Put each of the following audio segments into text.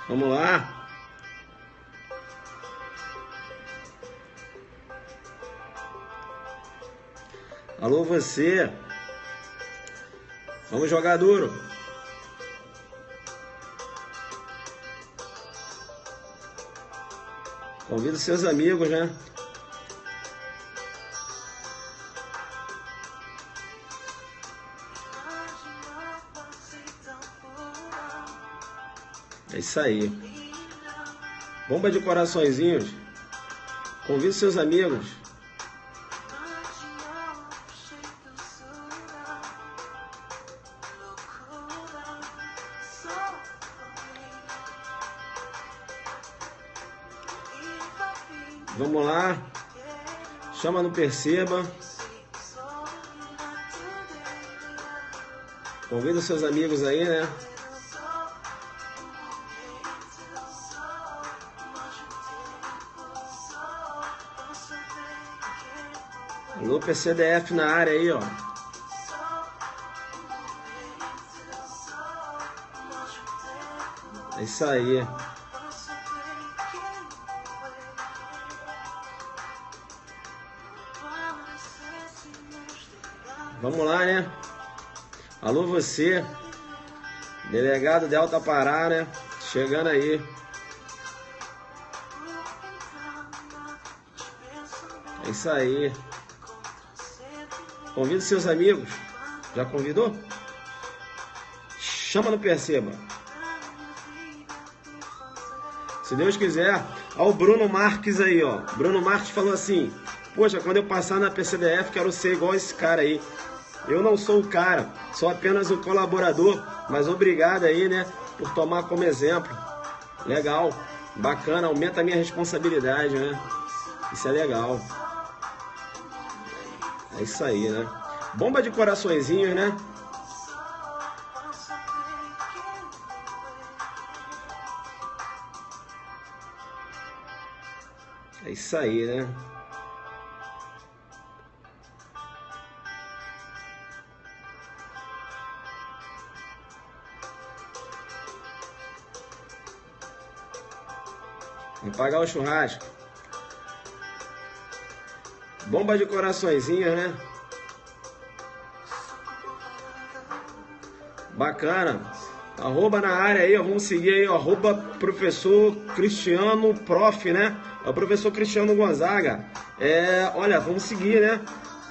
Vamos lá. Alô, você. Vamos jogar duro. Convida seus amigos, né? É isso aí. Bomba de coraçõezinhos. Convide seus amigos. Vamos lá. Chama no Perceba. Convida seus amigos aí, né? Alô, PCDF na área aí, ó. É isso aí. Vamos lá, né? Alô, você. Delegado de Alta Pará, né? Chegando aí. É isso aí. Convida seus amigos. Já convidou? Chama no Perceba. Se Deus quiser. Ó, o Bruno Marques aí, ó. Bruno Marques falou assim: poxa, quando eu passar na PCDF, quero ser igual esse cara aí. Eu não sou o cara, sou apenas o colaborador. Mas obrigado aí, né? Por tomar como exemplo. Legal, bacana, aumenta a minha responsabilidade, né? Isso é legal. É isso aí, né? Bomba de coraçõezinhos, né? É isso aí, né? Vamos pagar o churrasco. Bomba de coraçõezinhos, né? Bacana. Arroba na área aí, ó. Vamos seguir aí, ó. Arroba professor Cristiano Prof, né? É o professor Cristiano Gonzaga. Olha, vamos seguir, né?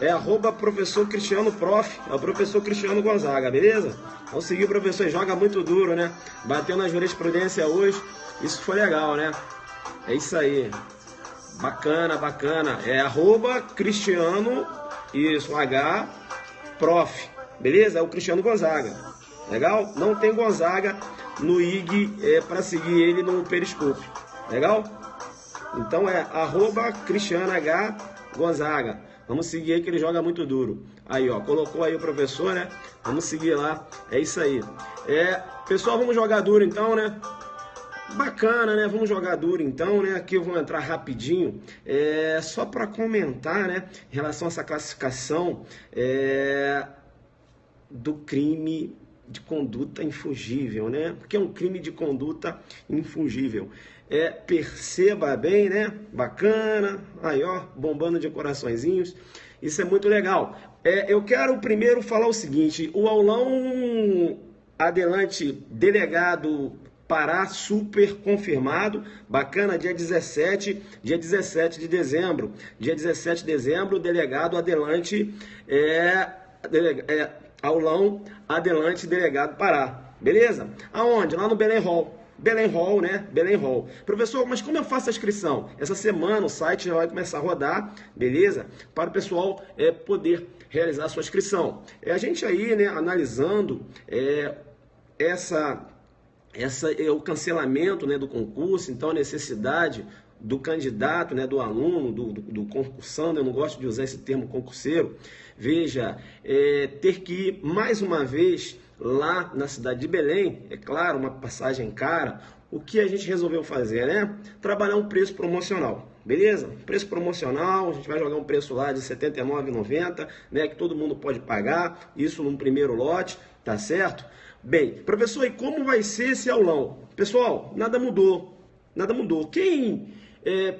É arroba professor Cristiano Prof. É o professor Cristiano Gonzaga, beleza? Vamos seguir o professor. Joga muito duro, né? Bateu na jurisprudência hoje. Isso foi legal, né? É isso aí. Bacana, bacana. É arroba Cristiano, isso, H, Prof. Beleza? É o Cristiano Gonzaga. Legal? Não tem Gonzaga no IG para seguir ele no Periscope. Legal? Então é arroba Cristiano H Gonzaga. Vamos seguir aí que ele joga muito duro. Aí, ó, colocou aí o professor, né? Vamos seguir lá. É isso aí. Pessoal, vamos jogar duro então, né? Bacana, né? Vamos jogar duro então, né? Aqui eu vou entrar rapidinho, só para comentar, né? Em relação a essa classificação do crime de conduta infungível, né? Porque é um crime de conduta infungível. Perceba bem, né? Bacana. Aí, ó, bombando de coraçõezinhos. Isso é muito legal. Eu quero primeiro falar o seguinte: o aulão Adelante Delegado Pará super confirmado, bacana, dia 17 de dezembro. Dia 17 de dezembro, delegado Adelante, aulão Adelante Delegado Pará, beleza? Aonde? Lá no Belém Hall. Belém Hall, né? Belém Hall. Professor, mas como eu faço a inscrição? Essa semana o site já vai começar a rodar, beleza? Para o pessoal poder realizar a sua inscrição. A gente aí, né, analisando o cancelamento, né, do concurso, então a necessidade do candidato, né, do aluno, do concursando, eu não gosto de usar esse termo concurseiro, veja, ter que ir mais uma vez lá na cidade de Belém, é claro, uma passagem cara, o que a gente resolveu fazer, né? Trabalhar um preço promocional, beleza? Preço promocional, a gente vai jogar um preço lá de R$ 79,90, né, que todo mundo pode pagar, isso num primeiro lote, tá certo? Bem, professor, e como vai ser esse aulão? Pessoal, nada mudou, nada mudou. Quem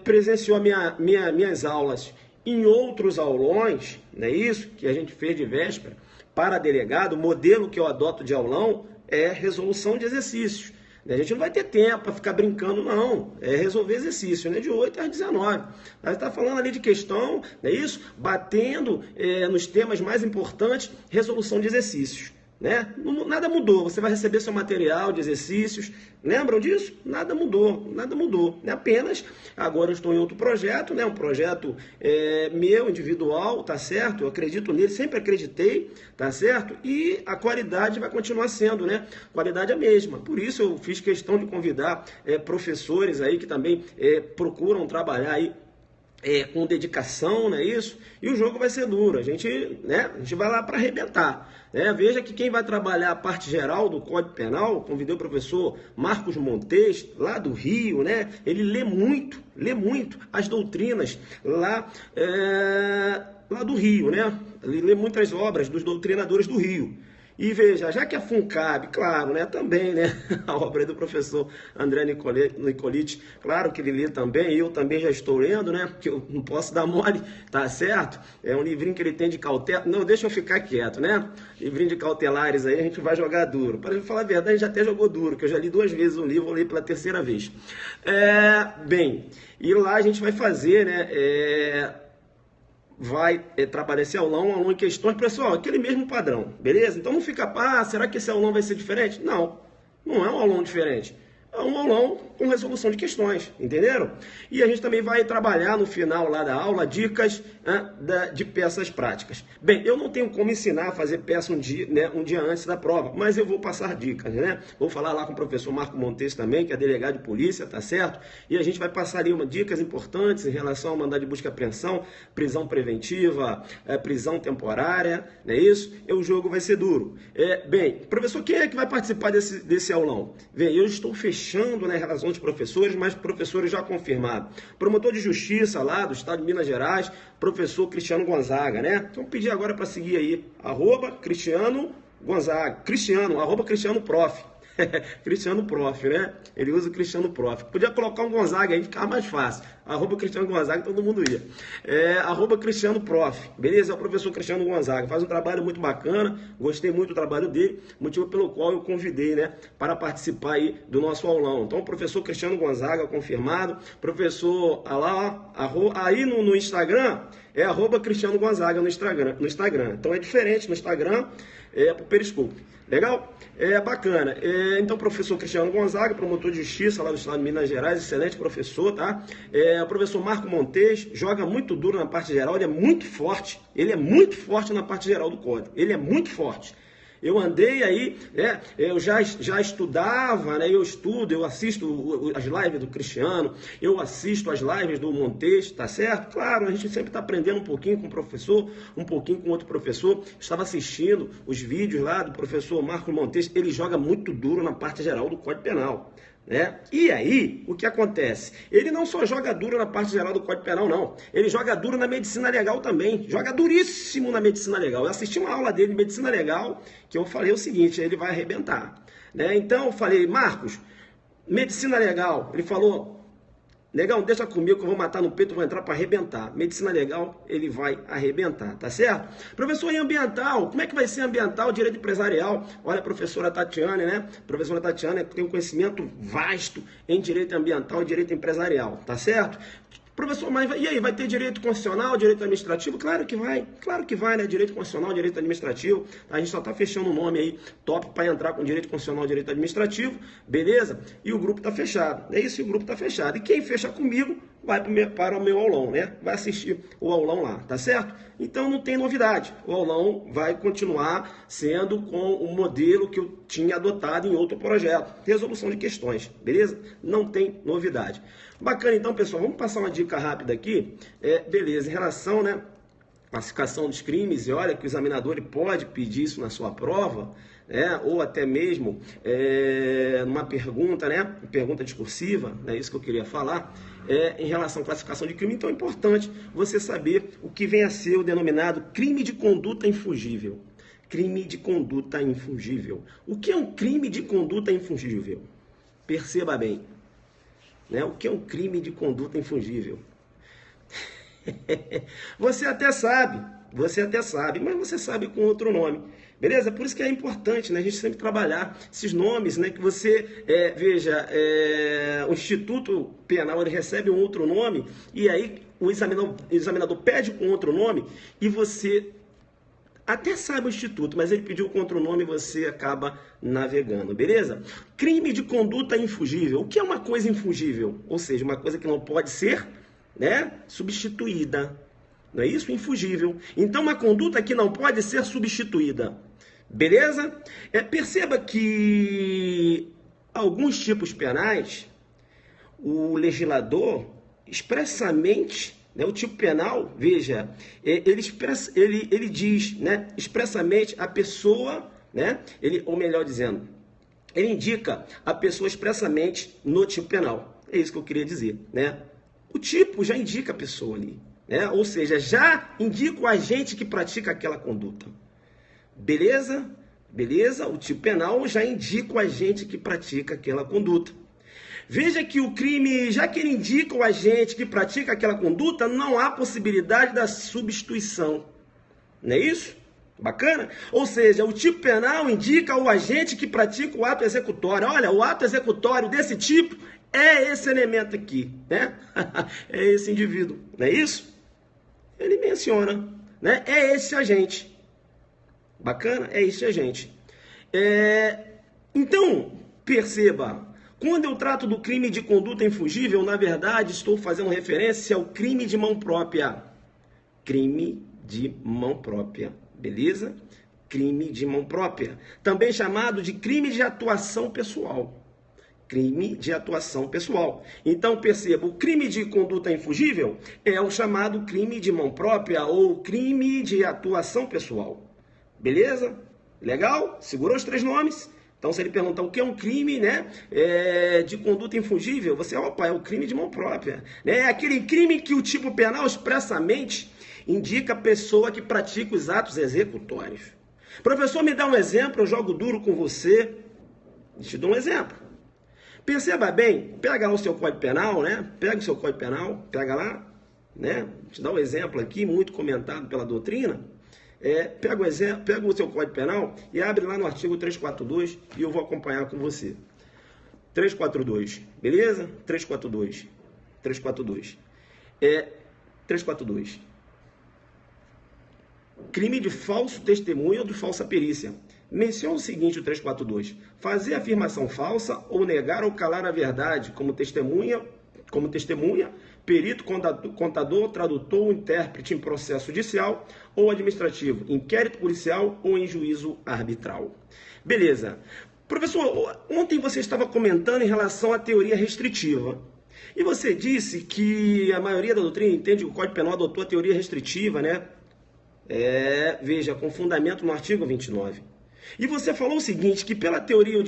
presenciou minhas aulas em outros aulões, não é isso? Que a gente fez de véspera, para delegado, o modelo que eu adoto de aulão é resolução de exercícios. A gente não vai ter tempo para ficar brincando, não. É resolver exercício, né? De 8 às 19. A gente está falando ali de questão, não é isso? Batendo nos temas mais importantes, resolução de exercícios. Né? Nada mudou, você vai receber seu material de exercícios, lembram disso? Nada mudou, nada mudou, né? Apenas agora eu estou em outro projeto, né? Um projeto meu, individual, tá certo? Eu acredito nele, sempre acreditei, tá certo? E a qualidade vai continuar sendo, né? A qualidade é a mesma, por isso eu fiz questão de convidar professores aí que também procuram trabalhar aí com dedicação, não é isso? E o jogo vai ser duro, a gente vai lá para arrebentar. Veja que quem vai trabalhar a parte geral do Código Penal, convidei o professor Marcos Montes, lá do Rio, né? Ele lê muito as doutrinas lá do Rio, né? Ele lê muitas obras dos doutrinadores do Rio. E veja, já que a FUNCAB, claro, né, também, né, a obra do professor André Nicoliti, claro que ele lê também, eu também já estou lendo, né, porque eu não posso dar mole, tá certo? É um livrinho que ele tem de cautela, não, deixa eu ficar quieto, né, livrinho de cautelares aí, a gente vai jogar duro. Para falar a verdade, a gente até jogou duro, que eu já li 2 vezes o livro, vou ler pela 3ª vez. Bem, e lá a gente vai fazer, né, vai trabalhar esse aulão em questões, pessoal, aquele mesmo padrão, beleza? Então não fica, será que esse aulão vai ser diferente? Não, não é um aulão diferente. É um aulão com resolução de questões, entenderam? E a gente também vai trabalhar no final lá da aula dicas de peças práticas. Bem, eu não tenho como ensinar a fazer peça um dia antes da prova, mas eu vou passar dicas, né? Vou falar lá com o professor Marco Montes também, que é delegado de polícia, tá certo? E a gente vai passar ali dicas importantes em relação ao mandado de busca e apreensão, prisão preventiva, prisão temporária, não é isso? E o jogo vai ser duro. Bem, professor, quem é que vai participar desse aulão? Bem, eu estou fechando, né, em relação aos professores, mas professores já confirmados. Promotor de Justiça lá do Estado de Minas Gerais, professor Cristiano Gonzaga, né? Então pedir agora para seguir aí, @Cristiano Gonzaga, @Cristiano Prof. Cristiano Prof, né? Ele usa o Cristiano Prof. Podia colocar um Gonzaga aí, ficava mais fácil. @Cristiano Gonzaga, todo mundo ia. @Cristiano Prof. Beleza? É o professor Cristiano Gonzaga. Faz um trabalho muito bacana, gostei muito do trabalho dele, motivo pelo qual eu convidei, né, para participar aí do nosso aulão. Então, o professor Cristiano Gonzaga, confirmado. Professor, aí no Instagram, é @Cristiano Gonzaga no Instagram. Então é diferente no Instagram, pro Periscope. Legal? Bacana. Então, professor Cristiano Gonzaga, promotor de justiça lá do Estado de Minas Gerais, excelente professor, tá? O professor Marco Montes joga muito duro na parte geral, ele é muito forte na parte geral do código, ele é muito forte. Eu andei aí, né, eu já estudava, né, eu assisto as lives do Cristiano, eu assisto as lives do Montes, tá certo? Claro, a gente sempre está aprendendo um pouquinho com um professor, um pouquinho com outro professor. Estava assistindo os vídeos lá do professor Marcos Montes, ele joga muito duro na parte geral do Código Penal. E aí, o que acontece? Ele não só joga duro na parte geral do Código Penal, não. Ele joga duro na medicina legal também. Joga duríssimo na medicina legal. Eu assisti uma aula dele de medicina legal, que eu falei o seguinte, ele vai arrebentar. Então, eu falei, Marcos, medicina legal. Ele falou, legal, deixa comigo que eu vou matar no peito, eu vou entrar para arrebentar. Medicina legal, ele vai arrebentar, tá certo? Professor, e ambiental? Como é que vai ser ambiental, direito empresarial? Olha, a professora Tatiane, né? A professora Tatiane tem um conhecimento vasto em direito ambiental e direito empresarial, tá certo? Professor, mas e aí, vai ter direito constitucional, direito administrativo? Claro que vai, né? Direito constitucional, direito administrativo. A gente só está fechando um nome aí top para entrar com direito constitucional, direito administrativo, beleza? E o grupo está fechado. É isso, o grupo está fechado. E quem fecha comigo vai para o meu aulão, né? Vai assistir o aulão lá, tá certo? Então não tem novidade. O aulão vai continuar sendo com o modelo que eu tinha adotado em outro projeto. Resolução de questões, beleza? Não tem novidade. Bacana, então, pessoal, vamos passar uma dica rápida aqui. Beleza, em relação, né, classificação dos crimes, e olha que o examinador pode pedir isso na sua prova, ou até mesmo numa pergunta, né, pergunta discursiva, é isso que eu queria falar, em relação à classificação de crime. Então é importante você saber o que vem a ser o denominado crime de conduta infugível. Crime de conduta infungível. O que é um crime de conduta infungível? Perceba bem, né? O que é um crime de conduta infungível? Você até sabe, mas você sabe com outro nome. Beleza? Por isso que é importante, né, a gente sempre trabalhar esses nomes, né, que você, veja, o Instituto Penal ele recebe um outro nome, e aí o examinador pede com outro nome, e você até sabe o Instituto, mas ele pediu com outro nome e você acaba navegando, beleza? Crime de conduta infungível. O que é uma coisa infungível? Ou seja, uma coisa que não pode ser, né, substituída. Não é isso? Infungível. Então, uma conduta que não pode ser substituída. Beleza? Perceba que alguns tipos penais, o legislador expressamente, né, o tipo penal, veja, ele diz, né, expressamente a pessoa, né, ou melhor dizendo, ele indica a pessoa expressamente no tipo penal. É isso que eu queria dizer, né? O tipo já indica a pessoa ali, né? Ou seja, já indica o agente que pratica aquela conduta. Beleza? Beleza? O tipo penal já indica o agente que pratica aquela conduta. Veja que o crime, já que ele indica o agente que pratica aquela conduta, não há possibilidade da substituição. Não é isso? Bacana? Ou seja, o tipo penal indica o agente que pratica o ato executório. Olha, o ato executório desse tipo é esse elemento aqui, né? É esse indivíduo, não é isso? Ele menciona, né? É esse agente. Bacana? É esse agente. Então, perceba, quando eu trato do crime de conduta infungível, na verdade, estou fazendo referência ao crime de mão própria. Crime de mão própria, beleza? Crime de mão própria. Também chamado de crime de atuação pessoal. Crime de atuação pessoal. Então, perceba, o crime de conduta infungível é o chamado crime de mão própria ou crime de atuação pessoal. Beleza? Legal? Segurou os três nomes? Então, se ele perguntar o que é um crime, né, de conduta infungível, você, opa, é o crime de mão própria. Né? É aquele crime que o tipo penal expressamente indica a pessoa que pratica os atos executórios. Professor, me dá um exemplo, eu jogo duro com você. Te dou um exemplo. Perceba bem, pega lá o seu Código Penal, né? Pega o seu Código Penal, pega lá, né? Te dá um exemplo aqui, muito comentado pela doutrina. Pega o seu Código Penal e abre lá no artigo 342 e eu vou acompanhar com você. 342, beleza? 342. 342. Crime de falso testemunho ou de falsa perícia. Menciona o seguinte, o 342. Fazer afirmação falsa ou negar ou calar a verdade como testemunha, perito, contador, tradutor ou intérprete em processo judicial ou administrativo, inquérito policial ou em juízo arbitral. Beleza. Professor, ontem você estava comentando em relação à teoria restritiva. E você disse que a maioria da doutrina entende que o Código Penal adotou a teoria restritiva, né? Veja, com fundamento no artigo 29. E você falou o seguinte, que pela teoria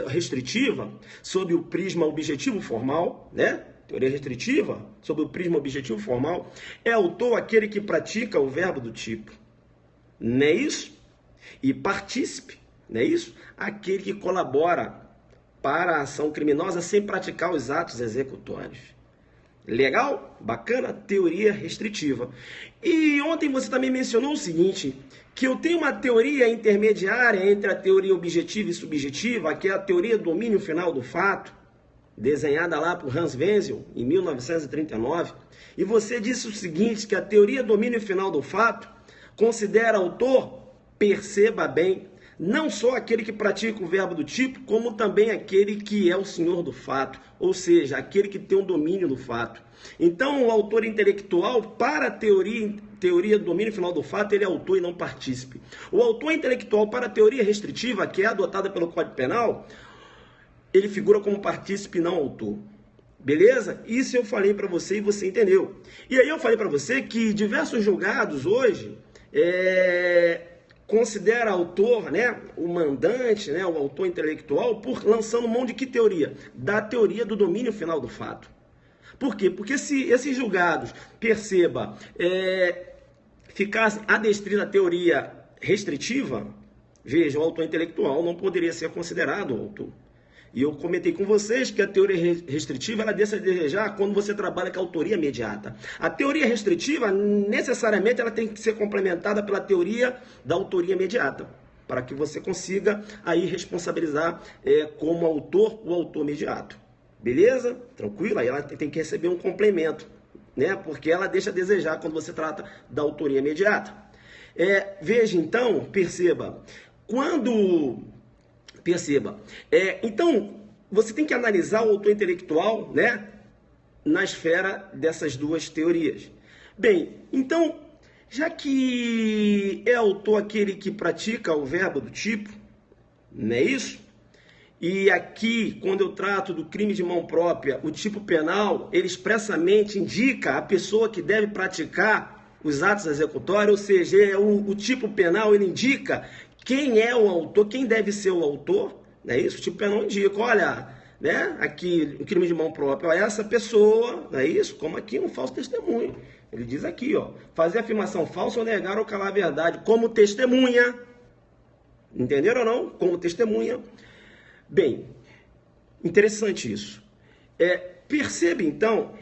restritiva, sob o prisma objetivo formal, né? Teoria restritiva, sob o prisma objetivo formal, é autor aquele que pratica o verbo do tipo. Não é isso? E partícipe, não é isso? Aquele que colabora para a ação criminosa sem praticar os atos executórios. Legal? Bacana? Teoria restritiva. E ontem você também mencionou o seguinte, que eu tenho uma teoria intermediária entre a teoria objetiva e subjetiva, que é a teoria do domínio final do fato, desenhada lá por Hans Wenzel, em 1939. E você disse o seguinte, que a teoria do domínio final do fato considera autor, perceba bem, não só aquele que pratica o verbo do tipo, como também aquele que é o senhor do fato, ou seja, aquele que tem o domínio do fato. Então, o autor intelectual, para a teoria do domínio final do fato, ele é autor e não partícipe. O autor intelectual, para a teoria restritiva, que é adotada pelo Código Penal, ele figura como partícipe e não autor. Beleza? Isso eu falei para você e você entendeu. E aí eu falei para você que diversos julgados hoje considera autor, né, o mandante, né, o autor intelectual, por lançando mão de que teoria? Da teoria do domínio final do fato. Por quê? Porque se esses julgados, perceba, ficassem adestridos à teoria restritiva, veja, o autor intelectual não poderia ser considerado autor. E eu comentei com vocês que a teoria restritiva ela deixa a desejar quando você trabalha com a autoria imediata. A teoria restritiva, necessariamente, ela tem que ser complementada pela teoria da autoria imediata, para que você consiga aí responsabilizar como autor o autor imediato. Beleza? Tranquilo? Aí ela tem que receber um complemento, né? Porque ela deixa a desejar quando você trata da autoria imediata. Veja então, perceba, então, você tem que analisar o autor intelectual, né, na esfera dessas duas teorias. Bem, então, já que é autor aquele que pratica o verbo do tipo, não é isso? E aqui, quando eu trato do crime de mão própria, o tipo penal, ele expressamente indica a pessoa que deve praticar os atos executórios, ou seja, o tipo penal, ele indica quem é o autor, quem deve ser o autor, não é isso? O tipo penal indica, olha, né, aqui, o crime de mão própria, ó, essa pessoa, não é isso? Como aqui um falso testemunho. Ele diz aqui, ó, fazer afirmação falsa ou negar ou calar a verdade como testemunha. Entenderam ou não? Como testemunha. Bem, interessante isso. Percebe então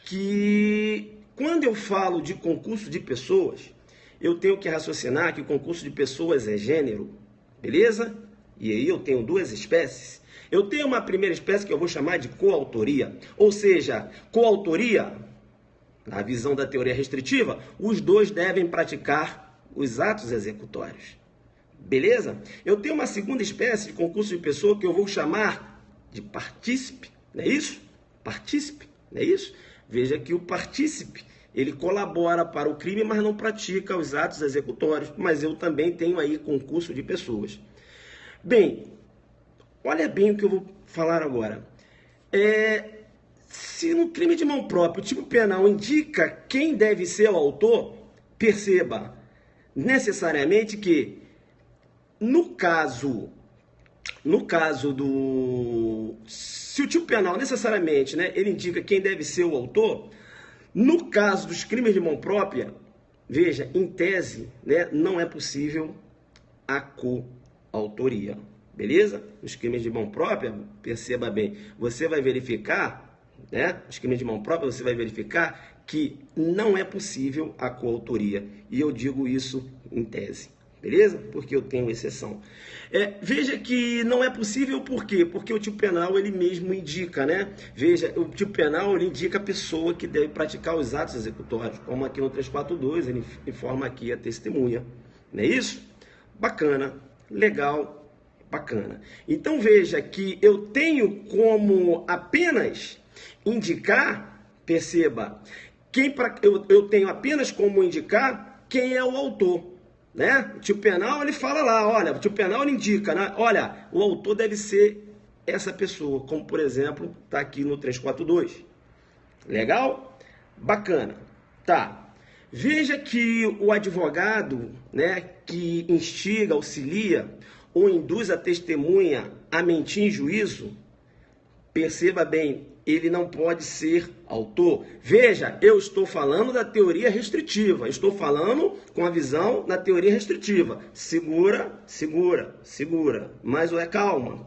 que quando eu falo de concurso de pessoas, eu tenho que raciocinar que o concurso de pessoas é gênero, beleza? E aí eu tenho duas espécies. Eu tenho uma primeira espécie que eu vou chamar de coautoria, ou seja, coautoria, na visão da teoria restritiva, os dois devem praticar os atos executórios. Beleza? Eu tenho uma segunda espécie de concurso de pessoa que eu vou chamar de partícipe, não é isso? Partícipe, não é isso? Veja que o partícipe, ele colabora para o crime, mas não pratica os atos executórios. Mas eu também tenho aí concurso de pessoas. Bem, olha bem o que eu vou falar agora. Se no crime de mão própria o tipo penal indica quem deve ser o autor, perceba necessariamente que no caso do... Se o tipo penal necessariamente, né, ele indica quem deve ser o autor, no caso dos crimes de mão própria, veja, em tese, né, não é possível a coautoria, beleza? Os crimes de mão própria, perceba bem, você vai verificar, né, os crimes de mão própria, você vai verificar que não é possível a coautoria, e eu digo isso em tese. Beleza? Porque eu tenho exceção. Veja que não é possível, por quê? Porque o tipo penal, ele mesmo indica, né? Veja, o tipo penal, ele indica a pessoa que deve praticar os atos executórios, como aqui no 342, ele informa aqui a testemunha. Não é isso? Bacana, legal, bacana. Então veja que eu tenho como apenas indicar, perceba, eu tenho apenas como indicar quem é o autor. Né? O tipo penal, ele fala lá, olha, o tipo penal ele indica, né? Olha, o autor deve ser essa pessoa, como por exemplo, está aqui no 342. Legal? Bacana. Tá. Veja que o advogado, né, que instiga, auxilia ou induz a testemunha a mentir em juízo, perceba bem, ele não pode ser autor. Veja, eu estou falando da teoria restritiva. Estou falando com a visão da teoria restritiva. Segura. Mas calma.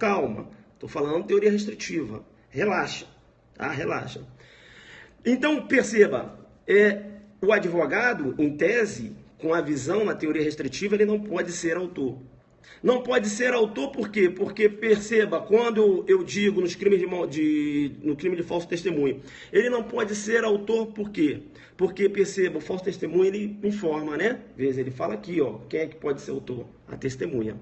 Estou falando teoria restritiva. Relaxa, tá? Relaxa. Então, perceba, o advogado, em tese, com a visão na teoria restritiva, ele não pode ser autor. Não pode ser autor por quê? Porque, perceba, quando eu digo no crime de falso testemunho, ele não pode ser autor por quê? Porque, perceba, o falso testemunho, ele informa, né? Veja, ele fala aqui, ó, quem é que pode ser autor? A testemunha.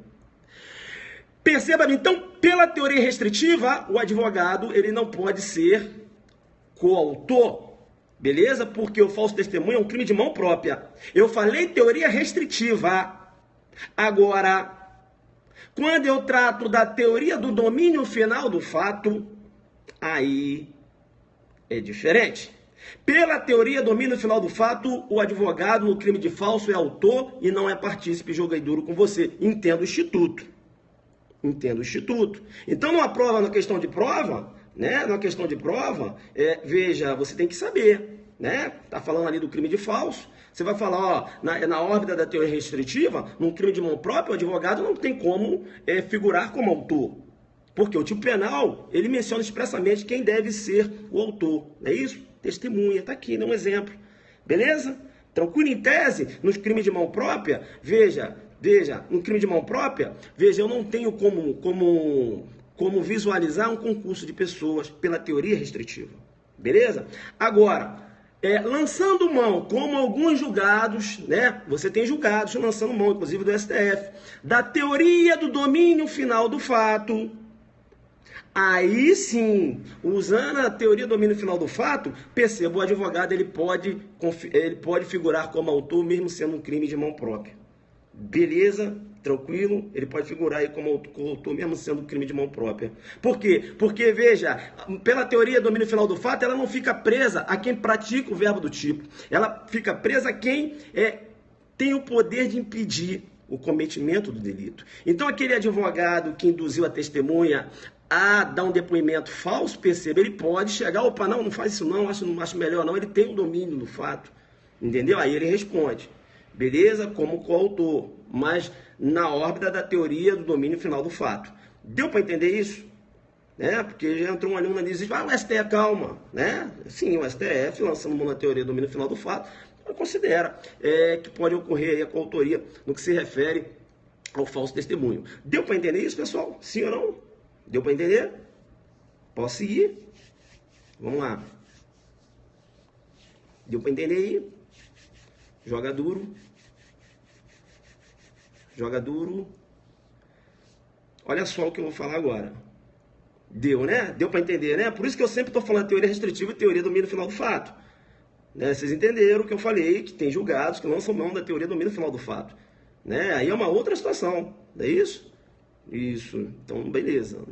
Perceba, então, pela teoria restritiva, o advogado, ele não pode ser coautor, beleza? Porque o falso testemunho é um crime de mão própria. Eu falei teoria restritiva. Agora, quando eu trato da teoria do domínio final do fato, aí é diferente. Pela teoria do domínio final do fato, o advogado no crime de falso é autor e não é partícipe. Joguei duro com você. Entendo o instituto. Então, numa prova, na questão de prova, né? Veja, você tem que saber. né? Tá falando ali do crime de falso. Você vai falar, ó, na órbita da teoria restritiva, num crime de mão própria, o advogado não tem como figurar como autor. Porque o tipo penal, ele menciona expressamente quem deve ser o autor. Não é isso? Testemunha, tá aqui, dá um exemplo. Beleza? Tranquilo em tese, nos crimes de mão própria, veja, no crime de mão própria, veja, eu não tenho como visualizar um concurso de pessoas pela teoria restritiva. Beleza? Agora, lançando mão, como alguns julgados, né? Você tem julgados lançando mão, inclusive do STF, da teoria do domínio final do fato. Aí sim, usando a teoria do domínio final do fato, perceba, o advogado ele pode figurar como autor mesmo sendo um crime de mão própria. Beleza? Tranquilo? Ele pode figurar aí como autor mesmo sendo um crime de mão própria. Por quê? Porque, veja, pela teoria do domínio final do fato, ela não fica presa a quem pratica o verbo do tipo. Ela fica presa a quem tem o poder de impedir o cometimento do delito. Então, aquele advogado que induziu a testemunha a dar um depoimento falso, perceba, ele pode chegar, opa, não faz isso não acho melhor não, ele tem o domínio do fato, entendeu? Aí ele responde, beleza? Como coautor, mas na órbita da teoria do domínio final do fato. Deu para entender isso? Né? Porque já entrou um aluno ali e diz, o STF, calma, né? Sim, o STF, lançando mão na teoria do domínio final do fato, considera que pode ocorrer aí a coautoria no que se refere ao falso testemunho. Deu para entender isso, pessoal? Sim ou não? Deu para entender? Posso seguir? Vamos lá. Deu para entender aí? Joga duro. Joga duro. Olha só o que eu vou falar agora. Deu, né? Deu para entender, né? Por isso que eu sempre estou falando teoria restritiva e teoria do domínio final do fato. Né? Vocês entenderam o que eu falei, que tem julgados que lançam mão da teoria do domínio final do fato. Né? Aí é uma outra situação, não é isso? Isso, então beleza.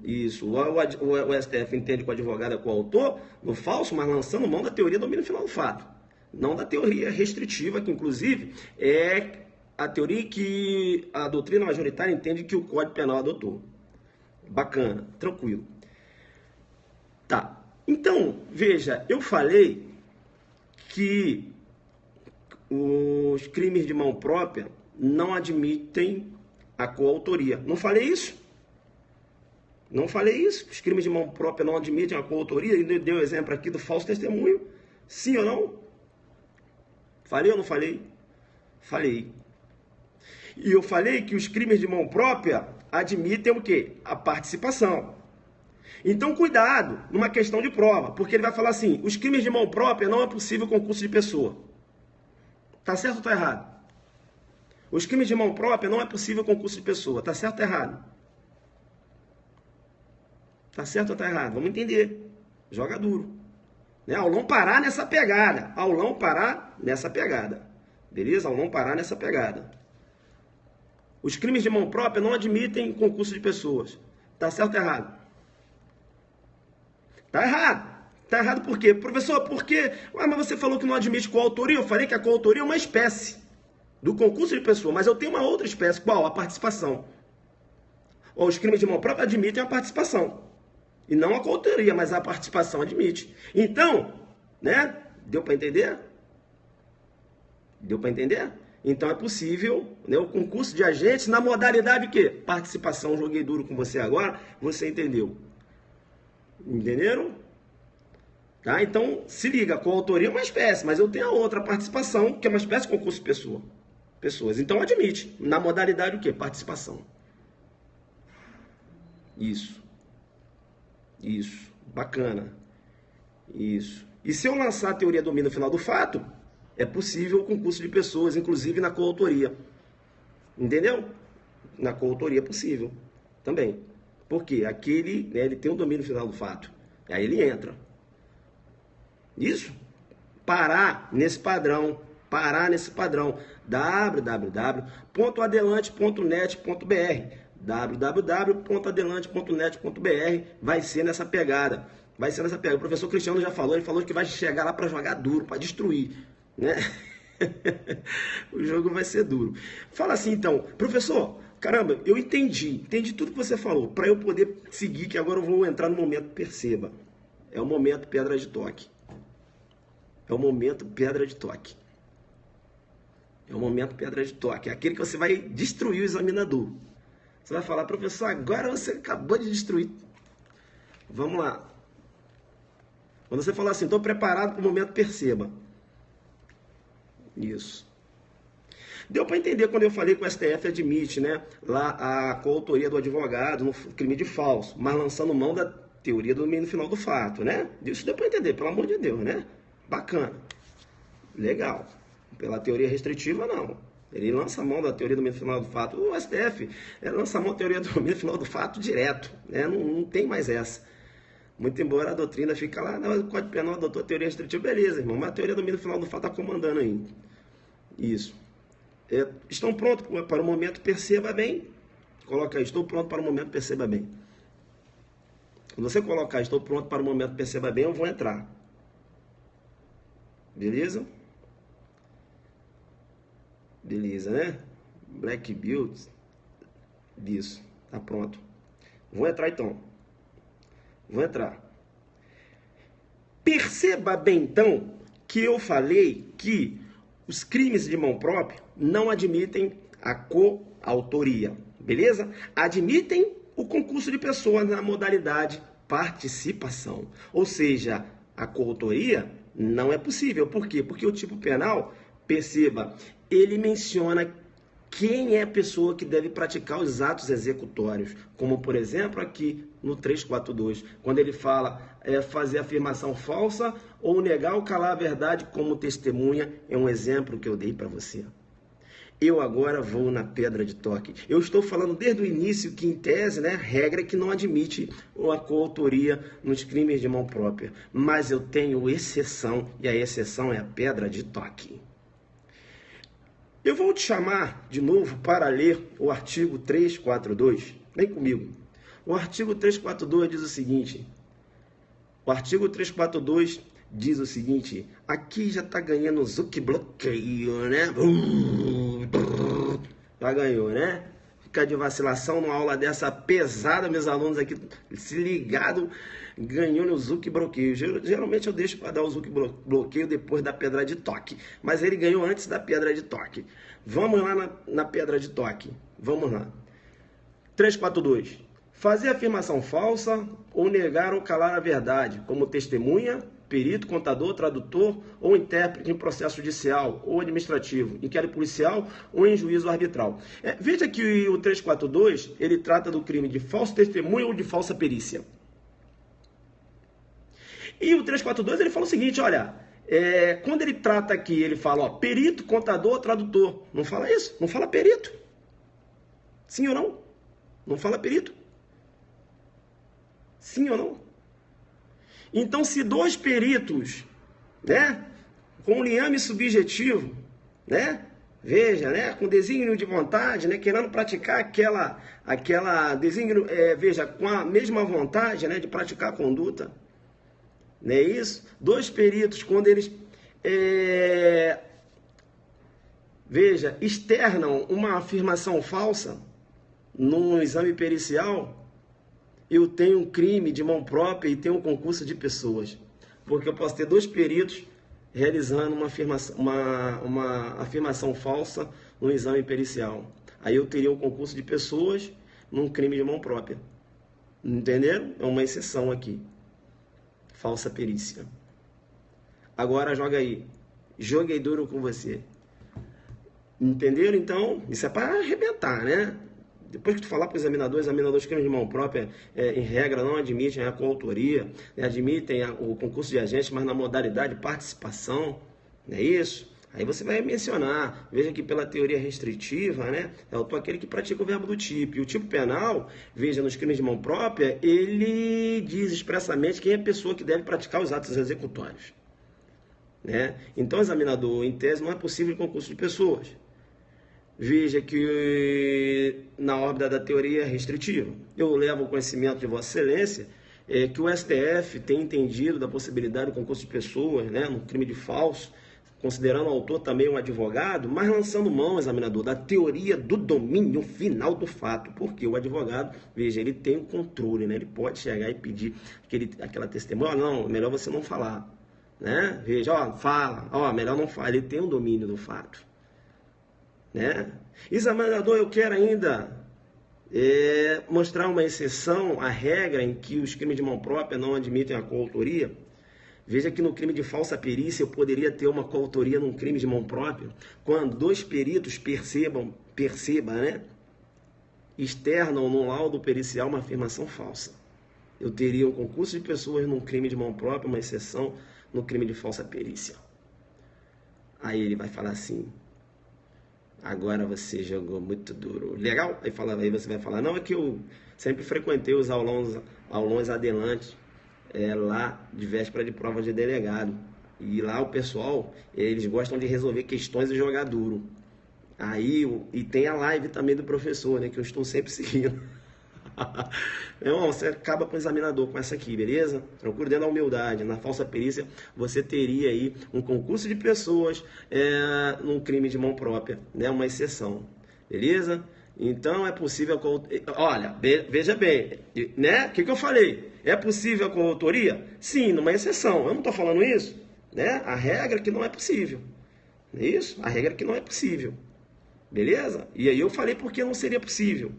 Isso, o STF entende que o advogado é coautor no falso, mas lançando mão da teoria do domínio final do fato. Não da teoria restritiva, que inclusive é a teoria que a doutrina majoritária entende que o Código Penal adotou. Bacana, tranquilo. Tá, então, veja, eu falei que os crimes de mão própria não admitem a coautoria. Não falei isso? Não falei isso? Os crimes de mão própria não admitem a coautoria? Ele deu o exemplo aqui do falso testemunho. Sim ou não? Falei ou não falei? Falei. E eu falei que os crimes de mão própria admitem o quê? A participação. Então, cuidado numa questão de prova, porque ele vai falar assim, os crimes de mão própria não é possível concurso de pessoa. Tá certo ou tá errado? Os crimes de mão própria não é possível concurso de pessoa. Tá certo ou errado? Tá certo ou tá errado? Vamos entender. Joga duro. Né? Aulão parar nessa pegada. Aulão parar nessa pegada. Beleza? Aulão parar nessa pegada. Os crimes de mão própria não admitem concurso de pessoas. Tá certo ou errado? Tá errado. Tá errado por quê? Professor, por quê? Mas você falou que não admite coautoria. Eu falei que a coautoria é uma espécie do concurso de pessoa, mas eu tenho uma outra espécie. Qual? A participação. Os crimes de mão própria admitem a participação. E não a coautoria, mas a participação admite. Então, né? Deu para entender? Deu para entender? Então é possível, né, o concurso de agentes na modalidade que? Participação. Joguei duro com você agora, você entendeu. Entenderam? Tá? Então, se liga, a coautoria é uma espécie, mas eu tenho a outra, a participação, que é uma espécie de concurso de pessoas. Então admite, na modalidade o quê? Participação. Isso. Bacana. Isso. E se eu lançar a teoria do domínio final do fato, é possível o concurso de pessoas, inclusive na coautoria. Entendeu? Na coautoria é possível também. Porque aquele, né, ele tem o domínio final do fato. Aí ele entra. Isso. Parar nesse padrão. www.adelante.net.br www.adelante.net.br vai ser nessa pegada. O professor Cristiano já falou, ele falou que vai chegar lá para jogar duro, para destruir, né? O jogo vai ser duro. Fala assim então, professor, caramba, eu entendi tudo que você falou, para eu poder seguir, que agora eu vou entrar no momento perceba. É o momento pedra de toque. É o momento pedra de toque. É o momento pedra de toque. É aquele que você vai destruir o examinador. Você vai falar, professor, agora você acabou de destruir. Vamos lá. Quando você falar assim, estou preparado para o momento, perceba. Isso. Deu para entender quando eu falei que o STF admite, né, lá a coautoria do advogado no crime de falso, mas lançando mão da teoria do domínio final do fato, né? Isso deu para entender, pelo amor de Deus, né? Bacana. Legal. Pela teoria restritiva, não. Ele lança a mão da teoria do domínio final do fato. O STF lança a mão da teoria do domínio final do fato direto, né? Não tem mais essa. Muito embora a doutrina fica lá, não, o Código Penal adotou a teoria restritiva, beleza, irmão, mas a teoria do domínio final do fato está comandando aí. Isso. Estão prontos para o momento, perceba bem. Coloca aí, estou pronto para o momento, perceba bem. Quando você colocar, estou pronto para o momento, perceba bem, eu vou entrar. Beleza? Beleza, né? Black Build. Isso, tá pronto. Vou entrar então. Vou entrar. Perceba bem então que eu falei que os crimes de mão própria não admitem a coautoria, beleza? Admitem o concurso de pessoas na modalidade participação. Ou seja, a coautoria não é possível. Por quê? Porque o tipo penal, perceba, ele menciona quem é a pessoa que deve praticar os atos executórios, como por exemplo aqui no 342, quando ele fala fazer afirmação falsa ou negar ou calar a verdade como testemunha, é um exemplo que eu dei para você. Eu agora vou na pedra de toque. Eu estou falando desde o início que, em tese, né, regra que não admite a coautoria nos crimes de mão própria, mas eu tenho exceção, e a exceção é a pedra de toque. Eu vou te chamar de novo para ler o artigo 342. Vem comigo. O artigo 342 diz o seguinte. O artigo 342 diz o seguinte. Aqui já está ganhando o Zuc bloqueio, né? Já ganhou, né? Fica de vacilação numa aula dessa pesada, meus alunos aqui se ligado, ganhou no Zuc bloqueio. Geralmente eu deixo para dar o Zuc bloqueio depois da pedra de toque, mas ele ganhou antes da pedra de toque. Vamos lá na pedra de toque. Vamos lá. 342. Fazer afirmação falsa ou negar ou calar a verdade, como testemunha, perito, contador, tradutor ou intérprete em processo judicial ou administrativo, inquérito policial ou em juízo arbitral. Veja que o 342, ele trata do crime de falso testemunho ou de falsa perícia. E o 342, ele fala o seguinte, olha, quando ele trata aqui, ele fala, ó, perito, contador, tradutor. Não fala isso? Não fala perito? Sim ou não? Não fala perito? Sim ou não? Então, se dois peritos, né, com liame subjetivo, né, veja, né, com desígnio de vontade, né, querendo praticar aquela desígnio, veja, com a mesma vontade, né, de praticar a conduta, não é isso? Dois peritos, quando eles, veja, externam uma afirmação falsa num exame pericial, eu tenho um crime de mão própria e tenho um concurso de pessoas. Porque eu posso ter dois peritos realizando uma afirmação falsa no exame pericial. Aí eu teria um concurso de pessoas num crime de mão própria. Entenderam? É uma exceção aqui. Falsa perícia. Agora joga aí. Joguei duro com você. Entenderam? Então, isso é para arrebentar, né? Depois que tu falar para o examinador de crimes de mão própria, em regra, não admitem a coautoria, né, admitem o concurso de agente, mas na modalidade de participação, não é isso? Aí você vai mencionar, veja que pela teoria restritiva, né, é aquele que pratica o verbo do tipo. E o tipo penal, veja, nos crimes de mão própria, ele diz expressamente quem é a pessoa que deve praticar os atos executórios. Né? Então, examinador, em tese, não é possível concurso de pessoas. Veja que na órbita da teoria restritiva, eu levo ao conhecimento de Vossa Excelência que o STF tem entendido da possibilidade do concurso de pessoas, né, no crime de falso, considerando o autor também um advogado, mas lançando mão, examinador, da teoria do domínio final do fato, porque o advogado, veja, ele tem o controle, né, ele pode chegar e pedir aquela testemunha, não, melhor você não falar. né? Veja, ó, fala, ó, melhor não falar, ele tem o domínio do fato, né? Examinador, eu quero ainda mostrar uma exceção à regra em que os crimes de mão própria não admitem a coautoria. Veja que no crime de falsa perícia eu poderia ter uma coautoria num crime de mão própria, quando dois peritos percebam, né, externam no laudo pericial uma afirmação falsa. Eu teria um concurso de pessoas num crime de mão própria, uma exceção no crime de falsa perícia. Aí ele vai falar assim: agora você jogou muito duro. Legal? Aí você vai falar: não, é que eu sempre frequentei os aulões adelantes, lá de véspera de prova de delegado. E lá o pessoal, eles gostam de resolver questões e jogar duro. Aí, e tem a live também do professor, né, que eu estou sempre seguindo. Meu irmão, você acaba com o examinador com essa aqui, beleza? Tranquilo, dentro da humildade. Na falsa perícia, você teria aí um concurso de pessoas num crime de mão própria, né? Uma exceção, beleza? Então é possível, olha, veja bem, né? O que eu falei? É possível a coautoria? Sim, numa exceção. Eu não estou falando isso, né? A regra é que não é possível. Não é isso? A regra é que não é possível. Beleza? E aí eu falei porque não seria possível.